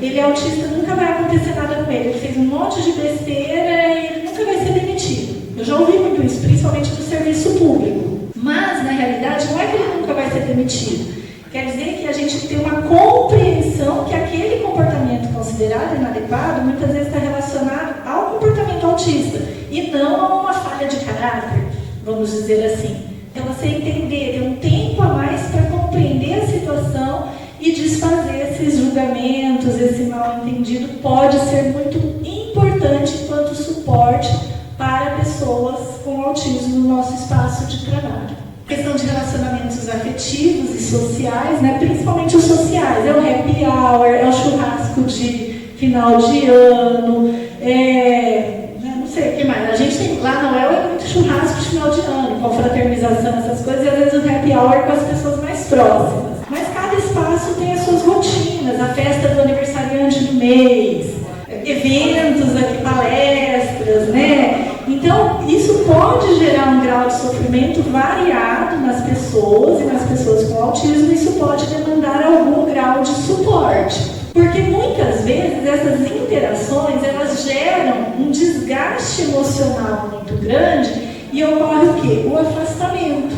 ele é autista, nunca vai acontecer nada com ele fez um monte de besteira e ele nunca vai ser demitido. Eu já ouvi muito isso, principalmente do serviço público. Mas, na realidade, não é que ele nunca vai ser demitido. Quer dizer que a gente tem uma compreensão que aquele comportamento considerado inadequado muitas vezes está relacionado ao comportamento autista e não a uma falha de caráter, vamos dizer assim. Então, você entender, ter um tempo a mais para compreender a situação e desfazer esses julgamentos, esse mal-entendido, pode ser muito importante enquanto suporte para pessoas com autismo no nosso espaço de trabalho. Questão de relacionamentos afetivos e sociais, né? Principalmente os sociais, é o happy hour, é o churrasco de final de ano, não sei o que mais. A gente tem, lá na UEL é muito churrasco de final de ano, confraternização, essas coisas, e às vezes o happy hour com as pessoas mais próximas. Mas cada espaço tem as suas rotinas, a festa do aniversariante do mês, eventos aqui, palestras, né? Então, isso pode gerar um grau de sofrimento variado nas pessoas e nas pessoas com autismo, isso pode demandar algum grau de suporte. Porque muitas vezes essas interações, elas geram um desgaste emocional muito grande e ocorre o quê? O afastamento.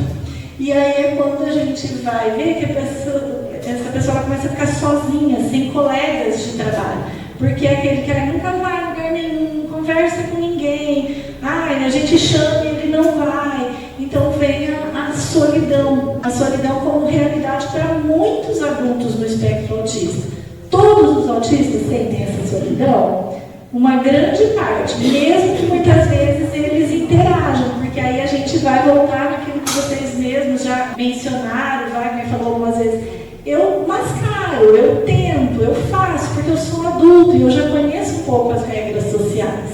E aí é quando a gente vai ver que essa pessoa começa a ficar sozinha, sem colegas de trabalho. Porque é aquele que ela nunca vai conversa com ninguém, a gente chama e ele não vai. Então vem a solidão como realidade para muitos adultos no espectro autista. Todos os autistas sentem essa solidão? Uma grande parte, mesmo que muitas vezes eles interajam, porque aí a gente vai voltar naquilo que vocês mesmos já mencionaram, o Wagner falou algumas vezes. Eu mascaro, eu tento, eu faço, porque eu sou adulto e eu já conheço um pouco as regras sociais.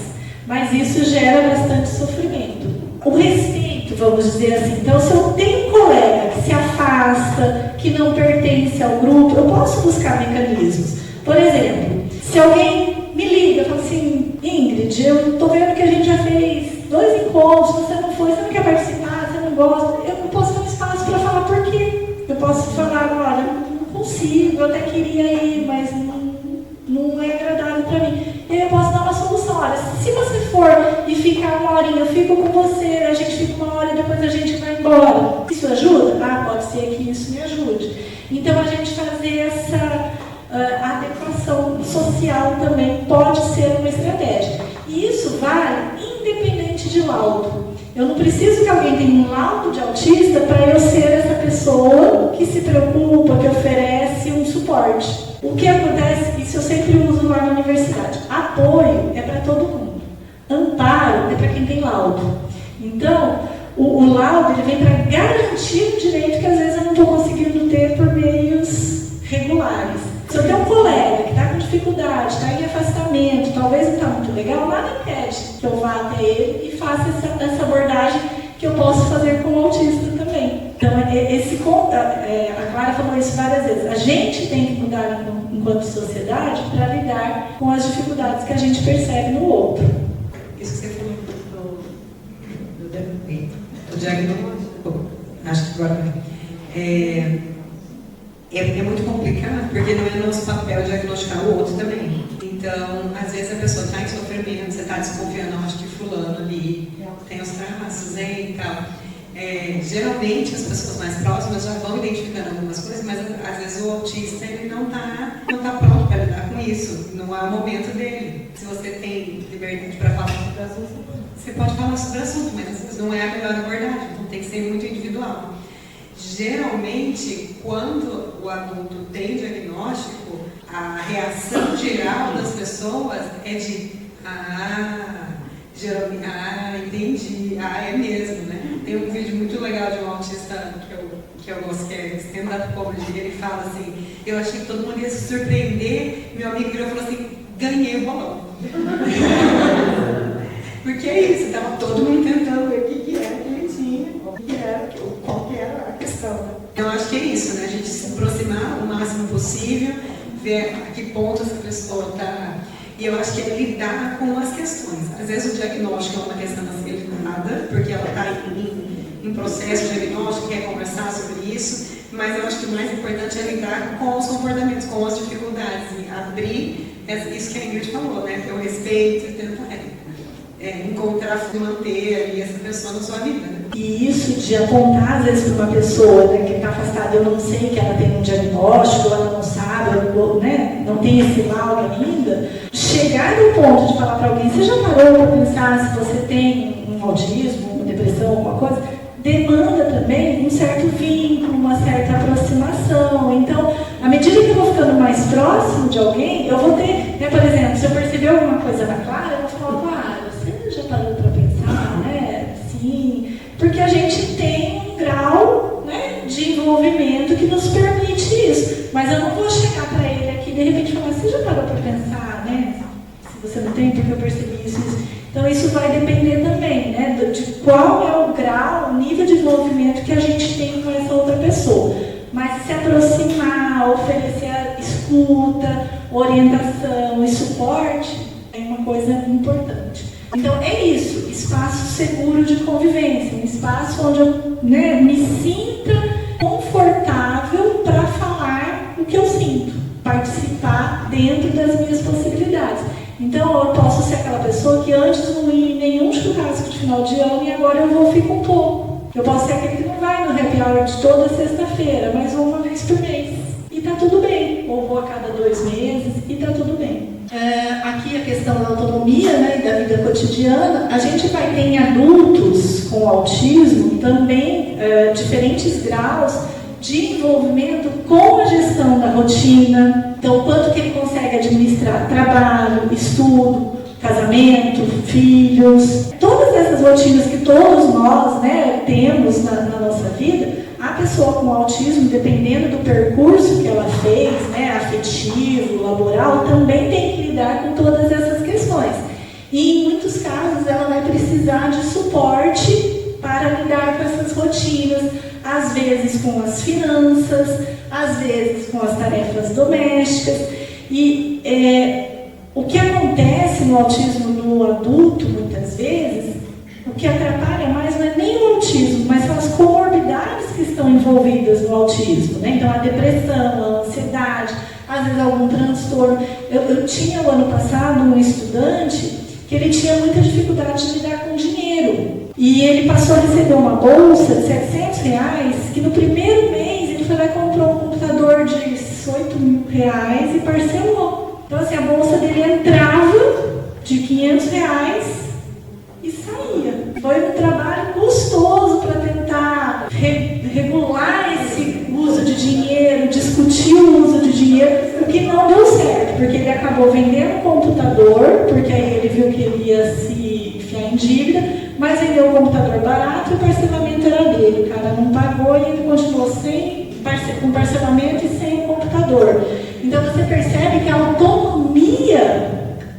Mas isso gera bastante sofrimento. O respeito, vamos dizer assim. Então, se eu tenho um colega que se afasta, que não pertence ao grupo, eu posso buscar mecanismos. Por exemplo, se alguém me liga e fala assim, Ingrid, eu estou vendo que a gente já fez 2 encontros, você não foi, você não quer participar, você não gosta, eu não posso ter um espaço para falar por quê. Eu posso falar agora, não consigo, eu até queria ir, mas não é agradável para mim. E aí eu posso dar uma solução. Olha, se você for e ficar 1 horinha, eu fico com você, a gente fica 1 hora e depois a gente vai embora. Isso ajuda? Pode ser que isso me ajude. Então a gente fazer essa adequação social também pode ser uma estratégia. E isso vale independente de laudo. Eu não preciso que alguém tenha um laudo de autista para eu ser essa pessoa que se preocupa, que oferece um suporte. O que acontece, isso eu sempre uso lá na universidade, apoio é para todo mundo, amparo é para quem tem laudo. Então, o laudo ele vem para garantir um direito que às vezes eu não estou conseguindo ter por meios regulares. Se eu tenho um colega que está com dificuldade, está em afastamento, talvez não está muito legal, nada impede que eu vá até ele e faça essa abordagem que eu posso fazer com o autista também. Então, a Clara falou isso várias vezes. A gente tem que mudar enquanto sociedade para lidar com as dificuldades que a gente percebe no outro. Isso que você falou do diagnóstico, acho que agora é muito complicado, porque não é nosso papel diagnosticar o outro também. Então, às vezes a pessoa está em sofrimento, você está desconfiando, acho que fulano ali tem os traços, e tal. Geralmente as pessoas mais próximas já vão identificando algumas coisas, mas às vezes o autista ele não tá pronto para lidar com isso, não é o momento dele. Se você tem liberdade para falar sobre o assunto, você pode falar sobre o assunto, mas às vezes não é a melhor abordagem, então tem que ser muito individual. Geralmente, quando o adulto tem diagnóstico, a reação geral das pessoas é de entendi, é mesmo, né? Tem um vídeo muito legal de um autista que eu gosto, que é stand-up comedy, ele fala assim, eu achei que todo mundo ia se surpreender, meu amigo virou e falou assim, ganhei o bolão. Porque é isso, estava todo mundo tentando ver o que era que ele tinha, qual que era a questão. Eu acho que é isso, né? A gente se aproximar o máximo possível, ver a que ponto essa pessoa está. E eu acho que é lidar com as questões. Às vezes o diagnóstico é uma questão a ser lidada, porque ela está em processo de diagnóstico, quer conversar sobre isso, mas eu acho que o mais importante é lidar com os comportamentos, com as dificuldades, e abrir isso que a Ingrid falou, né? Ter o respeito, tentar encontrar, manter ali essa pessoa na sua vida. Né? E isso de apontar, às vezes, para uma pessoa, né, que está afastada, eu não sei que ela tem um diagnóstico, ela não sabe, né, não tem esse laudo ainda, chegar no ponto de falar para alguém, você já parou para pensar se você tem um autismo, uma depressão, alguma coisa? Demanda também um certo vínculo, uma certa aproximação. Então, à medida que eu vou ficando mais próximo de alguém, eu vou ter, né, por exemplo, se eu perceber alguma coisa na Clara, eu vou falar, Clara, você já parou para pensar, né? Sim, porque a gente tem um grau, né, de envolvimento que nos permite isso. Mas eu não vou chegar para ele aqui e de repente falar, você já parou para pensar, né? Se você não tem, porque eu percebi isso. Então isso vai depender também, né, de qual é o grau, o nível de envolvimento que a gente tem com essa outra pessoa. Mas se aproximar, oferecer escuta, orientação e suporte é uma coisa importante. Então é isso, espaço seguro de convivência, um espaço onde eu, né, me sinta confortável para falar o que eu sinto, participar dentro das minhas possibilidades. Então eu posso ser aquela pessoa que antes não ia em nenhum churrasco de final de ano e agora eu vou ficar um pouco. Eu posso ser aquele que não vai no happy hour de toda sexta-feira, mas vou uma vez por mês. E tá tudo bem. Ou vou a cada 2 meses e tá tudo bem. Aqui a questão da autonomia, né, e da vida cotidiana, a gente vai ter em adultos com autismo também diferentes graus de envolvimento com a gestão da rotina. Então, o quanto que ele consegue administrar trabalho, estudo, casamento, filhos, todas essas rotinas que todos nós, né, temos na nossa vida. A pessoa com autismo, dependendo do percurso que ela fez, né, afetivo, laboral, também tem que lidar com todas essas questões. E em muitos casos ela vai precisar de suporte para lidar com essas rotinas, às vezes com as finanças, às vezes com as tarefas domésticas. E o que acontece no autismo no adulto, muitas vezes, o que atrapalha mais não é nem o autismo, mas são as comorbidades que estão envolvidas no autismo, né? Então, a depressão, a ansiedade, às vezes algum transtorno. Eu tinha, o ano passado, um estudante que ele tinha muita dificuldade de lidar com dinheiro. E ele passou a receber uma bolsa de R$700, que no primeiro mês ele foi lá e comprou um computador de R$8.000 e parcelou. Então, assim, a bolsa dele entrava de R$500 e saía. Foi um trabalho custoso para tentar regular esse uso de dinheiro, discutir o uso de dinheiro, o que não deu certo, porque ele acabou vendendo o computador, porque aí ele viu que ele ia se enfiar em dívida, mas vendeu o computador barato e o parcelamento era dele. O cara não pagou e ele continuou com parcelamento e sem o computador. Então você percebe que a autonomia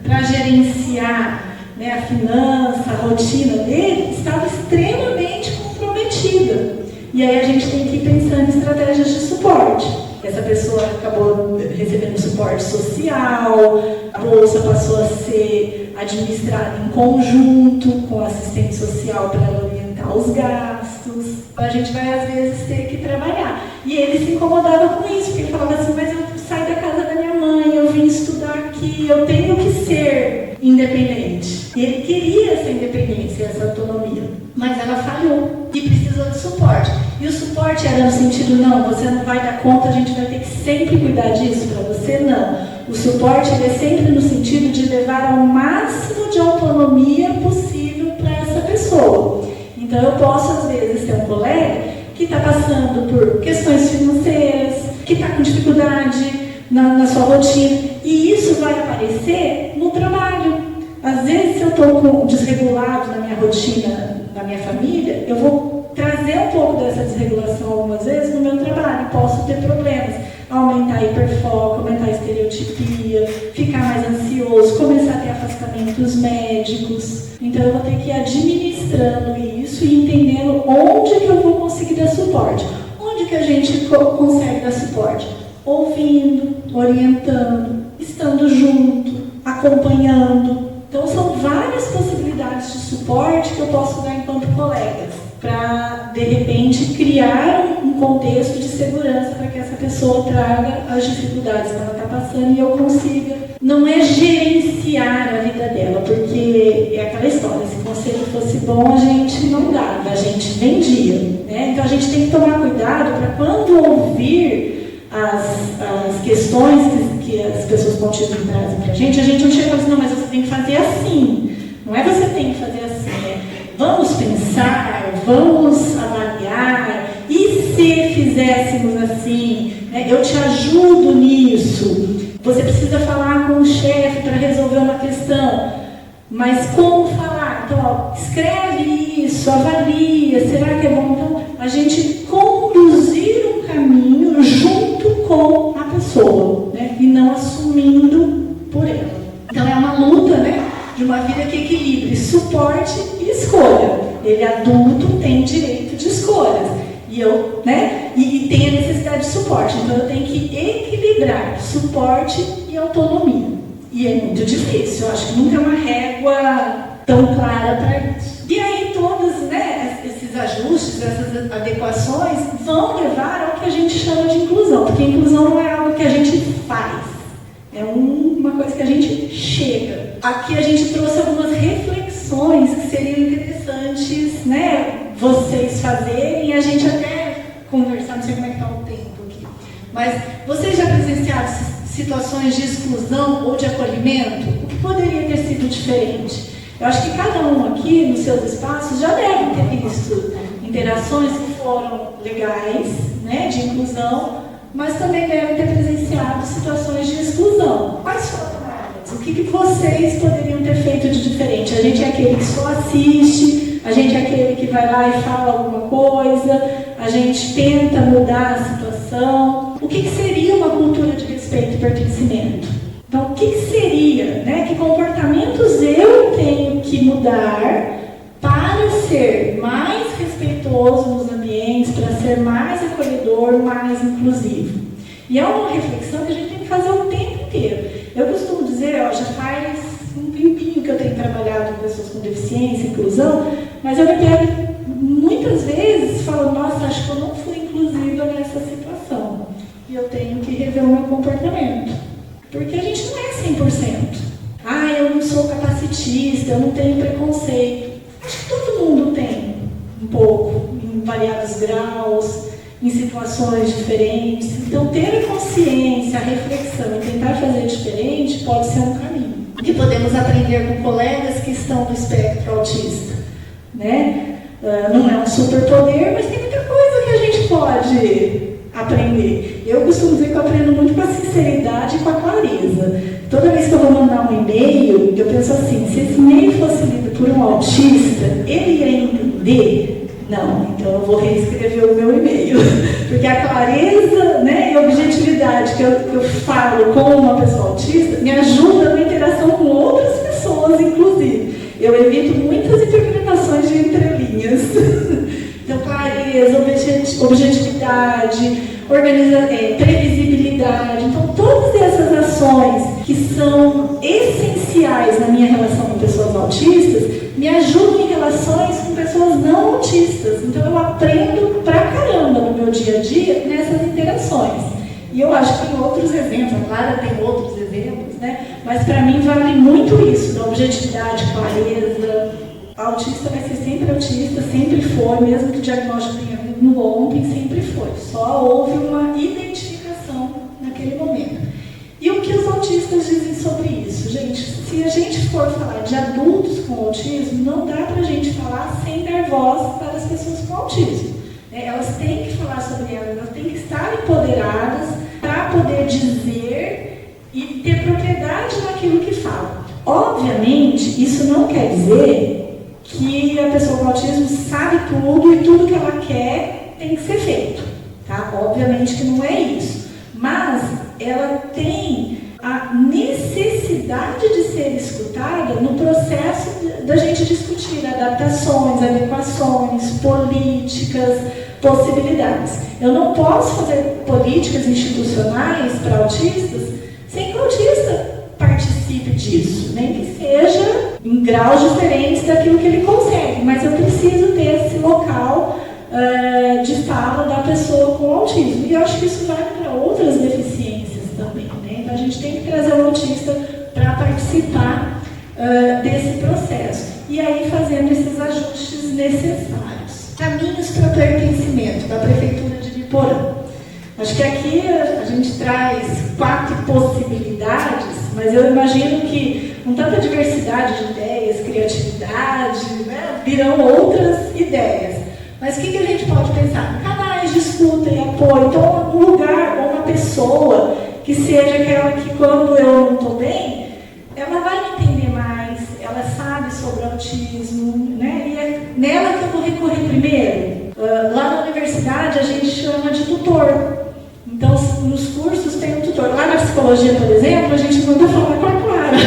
para gerenciar, né, a finança, a rotina dele, estava extremamente comprometida. E aí a gente tem que ir pensando em estratégias de suporte. Essa pessoa acabou recebendo suporte social, a bolsa passou a ser administrada em conjunto com a assistente social para orientar os gastos. A gente vai, às vezes, ter que trabalhar. E ele se incomodava com isso, porque ele falava assim, mas eu saí da casa da minha mãe, eu vim estudar aqui, eu tenho que ser independente. E ele queria essa independência, essa autonomia, mas ela falhou e precisou de suporte. E o suporte era no sentido, não, você não vai dar conta, a gente vai ter que sempre cuidar disso para você, não. O suporte ele é sempre no sentido de levar ao máximo de autonomia possível para essa pessoa. Então eu posso, às vezes, ter um colega que está passando por questões financeiras, que está com dificuldade na sua rotina, e isso vai aparecer no trabalho. Às vezes, se eu estou desregulado na minha rotina, na minha família, eu vou trazer um pouco dessa desregulação algumas vezes no meu trabalho. Posso ter problemas, aumentar a hiperfoco, aumentar a estereotipia, ficar mais ansioso, começar a ter afastamentos médicos. Então, eu vou ter que ir administrando isso e entendendo onde que eu vou conseguir dar suporte. Onde que a gente consegue dar suporte? Ouvindo, orientando, estando junto, acompanhando. Então, são várias possibilidades de suporte que eu posso dar enquanto colegas, para, de repente, criar um contexto de segurança para que essa pessoa traga as dificuldades que ela está passando e eu consiga. Não é gerenciar a vida dela, porque é aquela história, se o conselho fosse bom, a gente não dava, a gente vendia, né? Então, a gente tem que tomar cuidado para quando ouvir as questões que as pessoas com autismo trazem para a gente não chega e fala assim, não, mas você tem que fazer assim. Não é você tem que fazer assim, é vamos pensar, vamos avaliar, e se fizéssemos assim, né, eu te ajudo nisso. Você precisa falar com o chefe para resolver uma questão, mas como falar? Então, ó, escreve isso, avalia, será que é bom? Então, a gente conduzir um caminho junto com a pessoa, né? E não assumindo por ela. Então é uma luta, né? De uma vida que equilibre suporte e escolha. Ele adulto tem direito de escolhas. E eu, né? E tem a necessidade de suporte. Então eu tenho que equilibrar suporte e autonomia. E é muito difícil. Eu acho que nunca é uma régua tão clara para isso. E aí todos, né, esses ajustes, essas adequações vão levar ao que a gente chama de inclusão, porque inclusão não é algo que a gente faz, é uma coisa que a gente chega. Aqui a gente trouxe algumas reflexões que seriam interessantes, né, vocês fazerem e a gente até conversar, não sei como é que está o tempo aqui, mas vocês já presenciaram situações de exclusão ou de acolhimento? O que poderia ter sido diferente? Eu acho que cada um aqui, nos seus espaços, já deve ter visto interações que foram legais, né, de inclusão, mas também devem ter presenciado situações de exclusão. Quais foram elas? O que vocês poderiam ter feito de diferente? A gente é aquele que só assiste, a gente é aquele que vai lá e fala alguma coisa, a gente tenta mudar a situação. O que seria uma cultura de respeito e pertencimento? Então, o que seria, né? Que comportamentos eu tenho que mudar para ser mais respeitoso nos ambientes, para ser mais acolhedor, mais inclusivo? E é uma reflexão que a gente tem que fazer o tempo inteiro. Eu costumo dizer, já faz um tempinho que eu tenho trabalhado com pessoas com deficiência, inclusão, mas eu me pego muitas vezes falando, nossa, acho que eu não fui inclusiva nessa situação. E eu tenho que rever o meu comportamento. Porque a gente não é 100%. Eu não sou capacitista, eu não tenho preconceito. Acho que todo mundo tem um pouco, em variados graus, em situações diferentes. Então, ter a consciência, a reflexão e tentar fazer diferente pode ser um caminho. Que podemos aprender com colegas que estão no espectro autista, né? Não é um superpoder, mas tem muita coisa que a gente pode aprender. Eu costumo dizer que eu aprendo muito com a sinceridade e com a clareza. Toda vez que eu vou mandar um e-mail, eu penso assim, se esse e-mail fosse lido por um autista, ele ia entender? Não, então eu vou reescrever o meu e-mail. Porque a clareza, né, e a objetividade que eu falo com uma pessoa autista me ajuda na interação com outras pessoas, inclusive. Eu evito muitas interpretações de entrelinhas. Então, clareza, objetividade, previsibilidade. Então, todas essas ações que são essenciais na minha relação com pessoas autistas me ajudam em relações com pessoas não autistas. Então, eu aprendo pra caramba no meu dia a dia nessas interações. E eu acho que tem outros exemplos, a Clara tem outros exemplos, né? Mas para mim vale muito isso, da objetividade, clareza. A autista vai ser sempre autista, sempre foi, mesmo que o diagnóstico tenha vindo no ontem, sempre foi. Só houve uma identificação naquele momento. E o que os autistas dizem sobre isso? Gente, se a gente for falar de adultos com autismo, não dá para a gente falar sem dar voz para as pessoas com autismo. Elas têm que falar sobre elas têm que estar empoderadas para poder dizer e ter propriedade naquilo que falam. Obviamente, isso não quer dizer que a pessoa com autismo sabe tudo e tudo que ela quer tem que ser feito. Tá? Obviamente que não é isso. Mas ela tem a necessidade de ser escutada no processo da gente discutir adaptações, adequações, políticas, possibilidades. Eu não posso fazer políticas institucionais para autistas sem que o autista participe disso, nem que seja em graus diferentes daquilo que ele consegue, mas eu preciso ter esse local de fala da pessoa com autismo. E eu acho que isso vale para outras deficiências também, né? Então a gente tem que trazer o autista para participar desse processo. E aí fazendo esses ajustes necessários. Caminhos para pertencimento da Prefeitura de Biporã. Acho que aqui a gente traz 4 possibilidades, mas eu imagino que com tanta diversidade de ideias, criatividade, né, virão outras ideias. Mas o que a gente pode pensar? Canais de escuta e apoio. Então, um lugar ou uma pessoa que seja aquela que, quando eu não estou bem, ela vai me entender mais, ela sabe sobre o autismo, né? E é nela que eu vou recorrer primeiro. Lá na universidade, a gente chama de tutor. Então, nos cursos tem um tutor. Lá na psicologia, por exemplo, a gente manda falar com a Clara.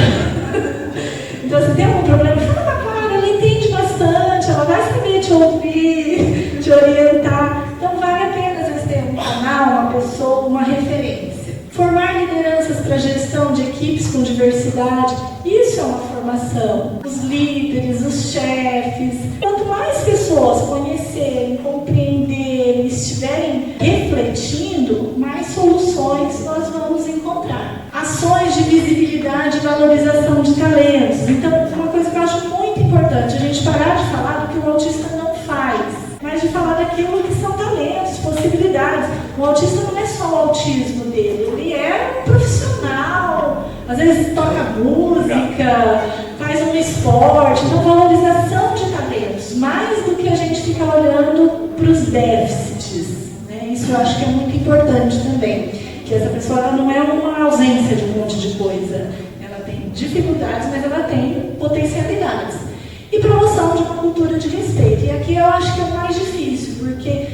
Então, se tem algum problema, fala com a Clara, ela entende bastante, ela vai saber te ouvir, te orientar. Então, vale a pena, às vezes, ter um canal, uma pessoa, uma referência. Formar lideranças para gestão de equipes com diversidade, isso é uma formação. Os líderes, os chefes, quanto mais pessoas conhecerem, compreenderem, estiverem refletindo, mais soluções nós vamos encontrar. Ações de visibilidade e valorização de talentos. Então, uma coisa que eu acho muito importante, a gente parar de falar do que o autista não faz, mas de falar daquilo que são talentos, possibilidades. O autista não é só o autismo dele, ele é um profissional, às vezes toca música, faz uma esporte, então valorização de talentos, mais do que a gente ficar olhando para os déficits, né? Isso eu acho que é muito importante também, que essa pessoa ela não é uma ausência de um monte de coisa, ela tem dificuldades, mas ela tem potencialidades. E promoção de uma cultura de respeito, e aqui eu acho que é o mais difícil, porque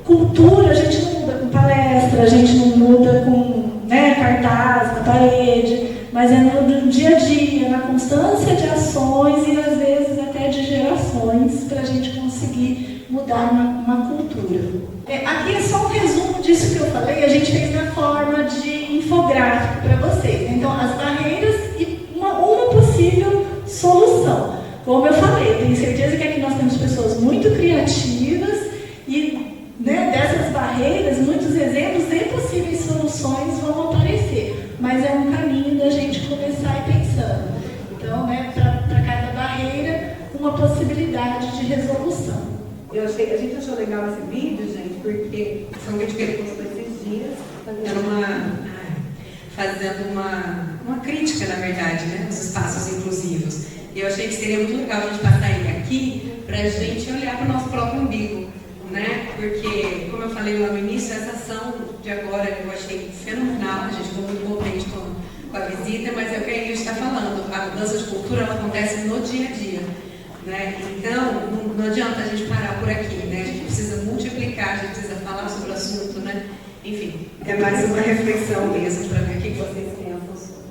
cultura a gente não muda com palestra, a gente não muda com, né, cartaz na parede, mas é no dia a dia, na constância de ações e às vezes até de gerações para a gente conseguir mudar uma cultura. Aqui é só um resumo disso que eu falei, a gente fez na forma de infográfico para vocês. Então, as barreiras e uma possível solução. Como eu falei, eu tenho certeza que aqui nós temos pessoas muito criativas e, né, dessas barreiras, muitos exemplos e possíveis soluções vão aparecer. Mas é um caminho da gente começar a ir pensando. Então, né, para cada barreira, uma possibilidade de resolução. A gente achou legal esse vídeo, gente, porque são vídeos que ele postou esses dias. Fazendo uma crítica, na verdade, né, dos espaços inclusivos. E eu achei que seria muito legal a gente passar ele aqui para a gente olhar para o nosso próprio umbigo, né? Porque, como eu falei lá no início, essa ação de agora eu achei fenomenal, a gente ficou muito contente com a visita, mas é o que a Ingrid está falando, a mudança de cultura ela acontece no dia a dia, né? Então, não adianta a gente parar por aqui, né? A gente precisa multiplicar, a gente precisa falar sobre o assunto, né? Enfim, é mais uma reflexão mesmo para ver o que vocês pensam sobre.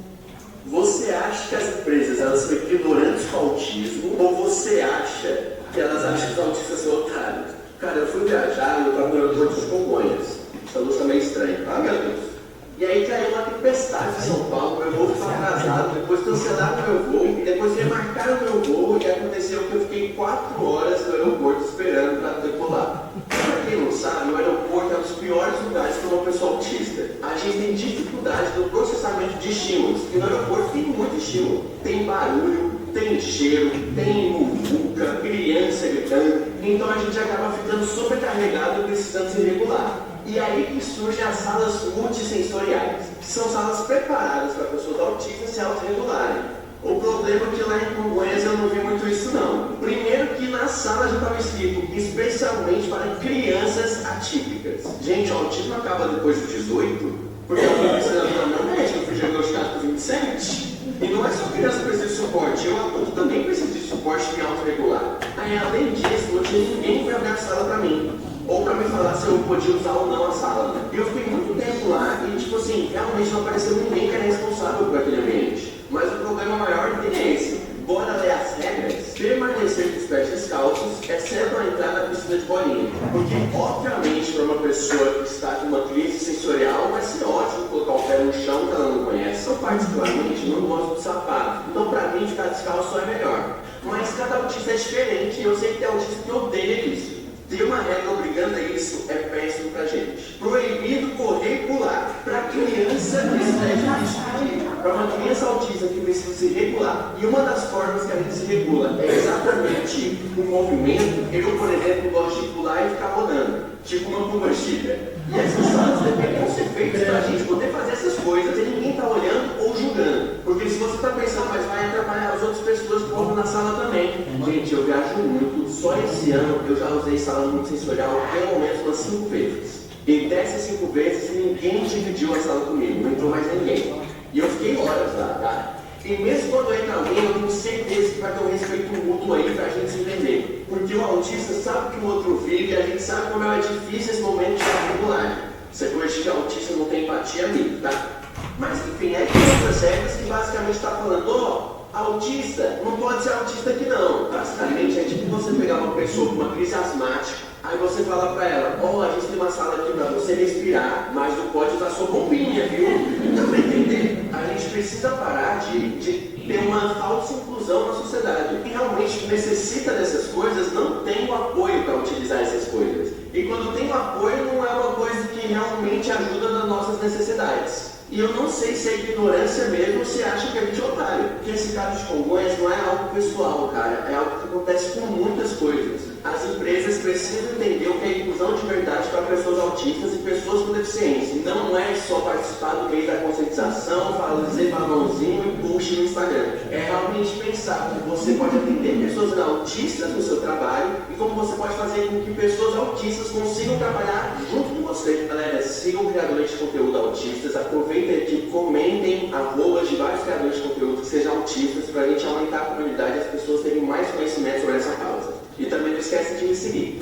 Você acha que as empresas elas são ignorantes com o autismo ou você acha que elas acham que os autistas são otários? Cara, eu fui viajar e eu estava no aeroporto de Congonhas. Essa luz tá meio estranha. Ah, meu Deus. E aí caiu uma tempestade em São Paulo, meu voo ficou atrasado, depois cancelaram o meu voo, e depois remarcaram o meu voo, e aconteceu que eu fiquei 4 horas no aeroporto esperando para decolar. Para quem não sabe, o aeroporto é um dos piores lugares para uma pessoa autista. A gente tem dificuldade no processamento de estímulos, e no aeroporto tem muito estímulo. Tem barulho, tem cheiro, tem muvuca, criança gritando, então a gente acaba ficando sobrecarregado e precisando se regular. E aí que surgem as salas multissensoriais, que são salas preparadas para pessoas autistas se autorregularem. O problema é que lá em Congonhas eu não vi muito isso não. Primeiro que na sala já estava escrito especialmente para crianças atípicas. Gente, o autismo acaba depois dos 18, porque eu fui precisando da minha médica, eu fui diagnosticado com 27. E não é só criança que precisa de suporte, eu adulto também preciso de suporte em autorregular. Aí além disso, não tinha ninguém para abrir a sala para mim. Ou para me falar se eu podia usar ou não a sala, né? E eu fiquei muito tempo lá e, tipo assim, realmente não apareceu ninguém que era responsável por aquele ambiente. Mas o problema maior é esse. Bora ler as regras. Permanecer com os pés descalços, exceto a entrar na piscina de bolinha. Porque, obviamente, para uma pessoa que está com uma crise sensorial, vai ser ótimo colocar o pé no chão que ela não conhece. Eu, particularmente, não gosto de sapato. Então, para mim, ficar descalço é melhor. Mas cada autista é diferente e eu sei que tem autista que odeia isso. Ter uma regra obrigando a isso é péssimo pra gente. Proibido correr e pular. Pra criança, isso é difícil. Para uma criança autista que precisa se regular. E uma das formas que a gente se regula é exatamente o movimento. Eu, por exemplo, gosto de pular e ficar rodando. Tipo uma pomba-gira. E essas salas deveriam ser feitas para a gente poder fazer essas coisas e ninguém está olhando ou julgando. Porque se você está pensando, mas vai atrapalhar as outras pessoas que vão na sala também. Gente, eu viajo muito. Só esse ano eu já usei sala multissensorial pelo menos umas 5 vezes. E dessas 5 vezes ninguém dividiu a sala comigo, não entrou mais ninguém. E eu fiquei horas lá, tá? E mesmo quando entra alguém, eu tenho certeza que vai ter um respeito mútuo aí pra gente se entender. Porque o autista sabe que o outro vive e a gente sabe como é difícil esse momento de regular. Você coisa que o autista não tem empatia amigo, tá? Mas enfim, é que outras regras que basicamente está falando, ó, autista não pode ser autista aqui não. Basicamente é tipo você pegar uma pessoa com uma crise asmática, aí você fala pra ela, ó, a gente tem uma sala aqui pra você respirar, mas não pode usar sua bombinha, viu? Dá pra entender? A gente precisa parar de ter uma falsa inclusão na sociedade. Quem realmente necessita dessas coisas não tem o apoio para utilizar essas coisas. E quando tem o apoio, não é uma coisa que realmente ajuda nas nossas necessidades. E eu não sei se é ignorância mesmo ou se acha que a gente é otário. Porque esse caso de Congonhas não é algo pessoal, cara. É algo que acontece com muitas coisas. As empresas precisam entender o que é inclusão de verdade para pessoas autistas e pessoas com deficiência. Não é só participar do meio da conscientização, fazer balãozinho e push no Instagram. É realmente pensar como você pode atender pessoas autistas no seu trabalho e como você pode fazer com que pessoas autistas consigam trabalhar junto com você. Galera, sigam criadores de conteúdo autistas, aproveitem aqui, comentem arrobas de vários criadores de conteúdo que sejam autistas para a gente aumentar a comunidade e as pessoas terem mais conhecimento sobre essa causa. E também não esquece de me seguir.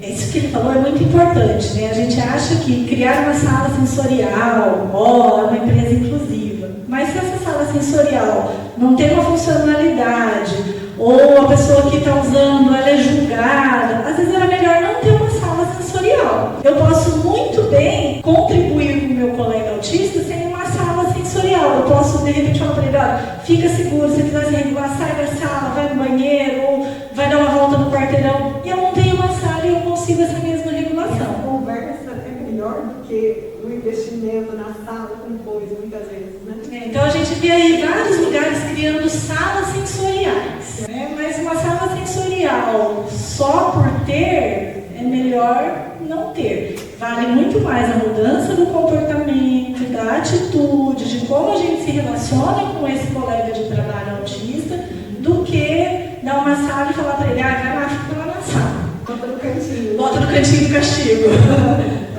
Isso que ele falou é muito importante, né? A gente acha que criar uma sala sensorial, é uma empresa inclusiva. Mas se essa sala sensorial não tem uma funcionalidade, ou a pessoa que está usando ela é julgada, às vezes era melhor não ter uma sala sensorial. Eu posso muito bem contribuir com o meu colega autista sem uma sala sensorial. Eu posso, de repente, falar para ele, olha, fica seguro, se quiser se regular, sai da sala, vai no banheiro, ou vai dar uma volta no quarteirão. E eu não tenho uma sala e eu consigo essa mesma regulação. A conversa é melhor do que o investimento na sala com coisa, muitas vezes, né? Então a gente vê aí vários lugares criando salas sensoriais, né? Mas uma sala sensorial só por ter é melhor não ter. Vale muito mais a mudança do comportamento, da atitude, de como a gente se relaciona com esse colega de trabalho autista, do que dar uma sala e falar para ele, vai lá, fica lá na sala. Bota no cantinho. Bota no cantinho do castigo.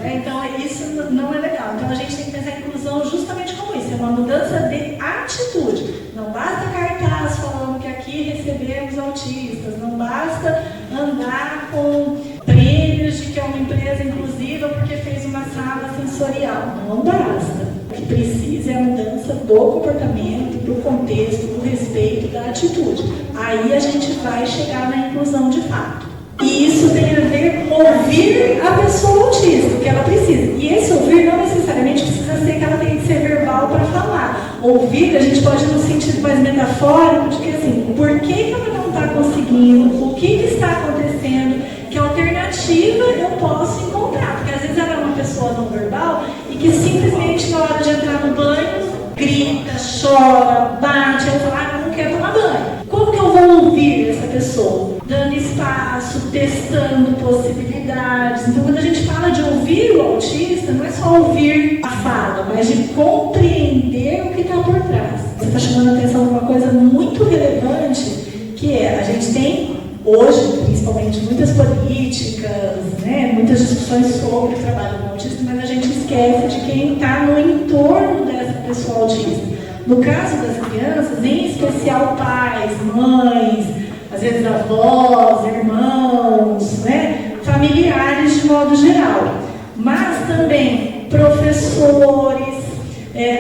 Então isso não é legal. Então a gente tem que pensar em inclusão justamente como isso, é uma mudança de atitude. Não basta cartaz falando que aqui recebemos autistas, não basta andar com prêmios de que é uma empresa inclusiva porque fez uma sala sensorial. Não basta. O que precisa é a mudança do comportamento, do contexto, do respeito, da atitude. Aí a gente vai chegar na inclusão de fato. E isso tem a ver com ouvir a pessoa autista, que ela precisa. E esse ouvir não necessariamente precisa ser que ela tenha que ser verbal para falar. Ouvir, a gente pode ir no sentido mais metafórico, de que assim, por que ela não está conseguindo, o que está acontecendo, que alternativa eu posso encontrar. Porque às vezes ela é uma pessoa não verbal e que simplesmente na hora de entrar no banho, grita, chora, bate, ela fala, não quer tomar banho. Como que eu vou ouvir essa pessoa? Dando espaço, testando possibilidades. Então, quando a gente fala de ouvir o autista, não é só ouvir a fala, mas de compreender o que está por trás. Você está chamando a atenção para uma coisa muito relevante, que é, a gente tem hoje, principalmente, muitas políticas, né, muitas discussões sobre o trabalho com autista, mas a gente esquece de quem está no entorno dessa pessoa autista. No caso das crianças, em especial pais, mães, às vezes avós, irmãos, né, familiares de modo geral. Mas também professores,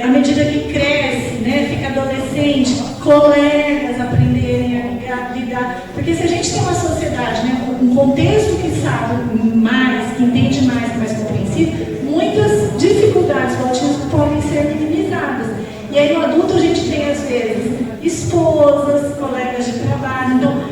à medida que cresce, né, fica adolescente, colegas aprenderem a lidar. Porque se a gente tem uma sociedade, né, um contexto que sabe mais, que entende mais, que é mais compreensível, muitas dificuldades do autismo podem ser minimizadas. E aí no adulto a gente tem, às vezes, esposas, colegas de trabalho. Então,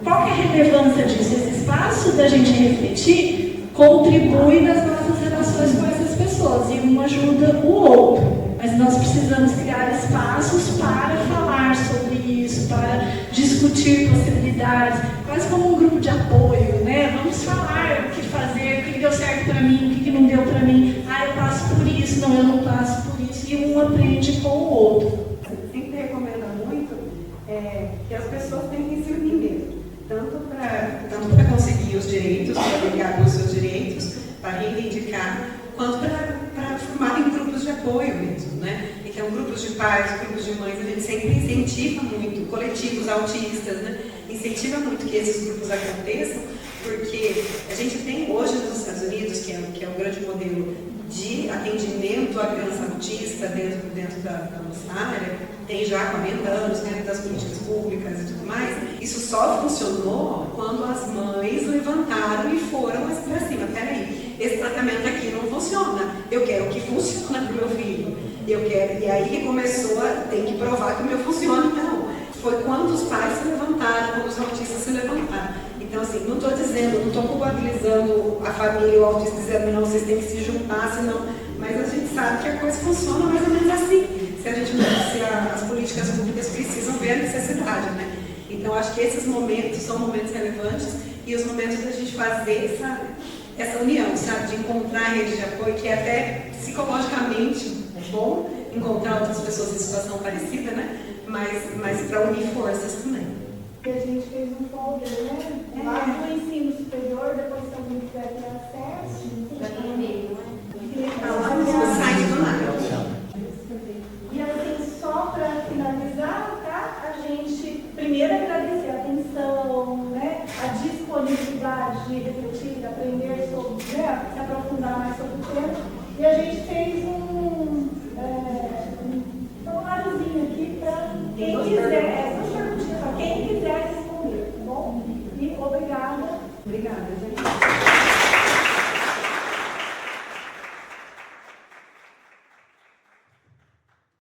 qual que é a relevância disso? Esse espaço da gente refletir contribui nas nossas relações com essas pessoas e um ajuda o outro. Mas nós precisamos criar espaços para falar sobre isso, para discutir possibilidades, quase como um grupo de apoio, né? Vamos falar o que fazer, o que deu certo para mim, o que não deu para mim. Eu passo por isso, não, eu não passo por isso. E um aprende com o outro. Sempre recomenda muito que as pessoas têm que se unir mesmo. Tanto para conseguir os direitos, para brigar pelos seus direitos, para reivindicar, quanto para formarem grupos de apoio mesmo, né? Então, grupos de pais, grupos de mães, a gente sempre incentiva muito, coletivos autistas, né? Incentiva muito que esses grupos aconteçam, porque a gente tem hoje nos Estados Unidos, que é um grande modelo de atendimento à criança autista dentro da nossa área, tem já 40 anos dentro das políticas públicas e tudo mais. Isso só funcionou quando as mães levantaram e foram para cima. Peraí, esse tratamento aqui não funciona. Eu quero que funcione para o meu filho. E aí que começou tem que provar que o meu funciona, então. Foi quando os pais se levantaram, quando os autistas se levantaram. Então, assim, não estou dizendo, não estou culpabilizando a família ou o autista dizendo, não, vocês têm que se juntar, senão... mas a gente sabe que a coisa funciona mais ou menos assim. Se as políticas públicas precisam ver a necessidade, né? Então, acho que esses momentos são momentos relevantes e os momentos da gente fazer essa união, sabe? De encontrar a rede de apoio, que é até psicologicamente bom encontrar outras pessoas em situação parecida, né? Mas para unir forças também. E a gente fez um folder, né? Lá no ensino superior, depois que alguém quiser ter acesso. Já tem e-mail, né? No site do NAE. E assim, só para finalizar, tá? A gente primeiro agradecer a atenção, né? A disponibilidade de refletir, de aprender sobre, né? Se aprofundar mais sobre o tema. E a gente fez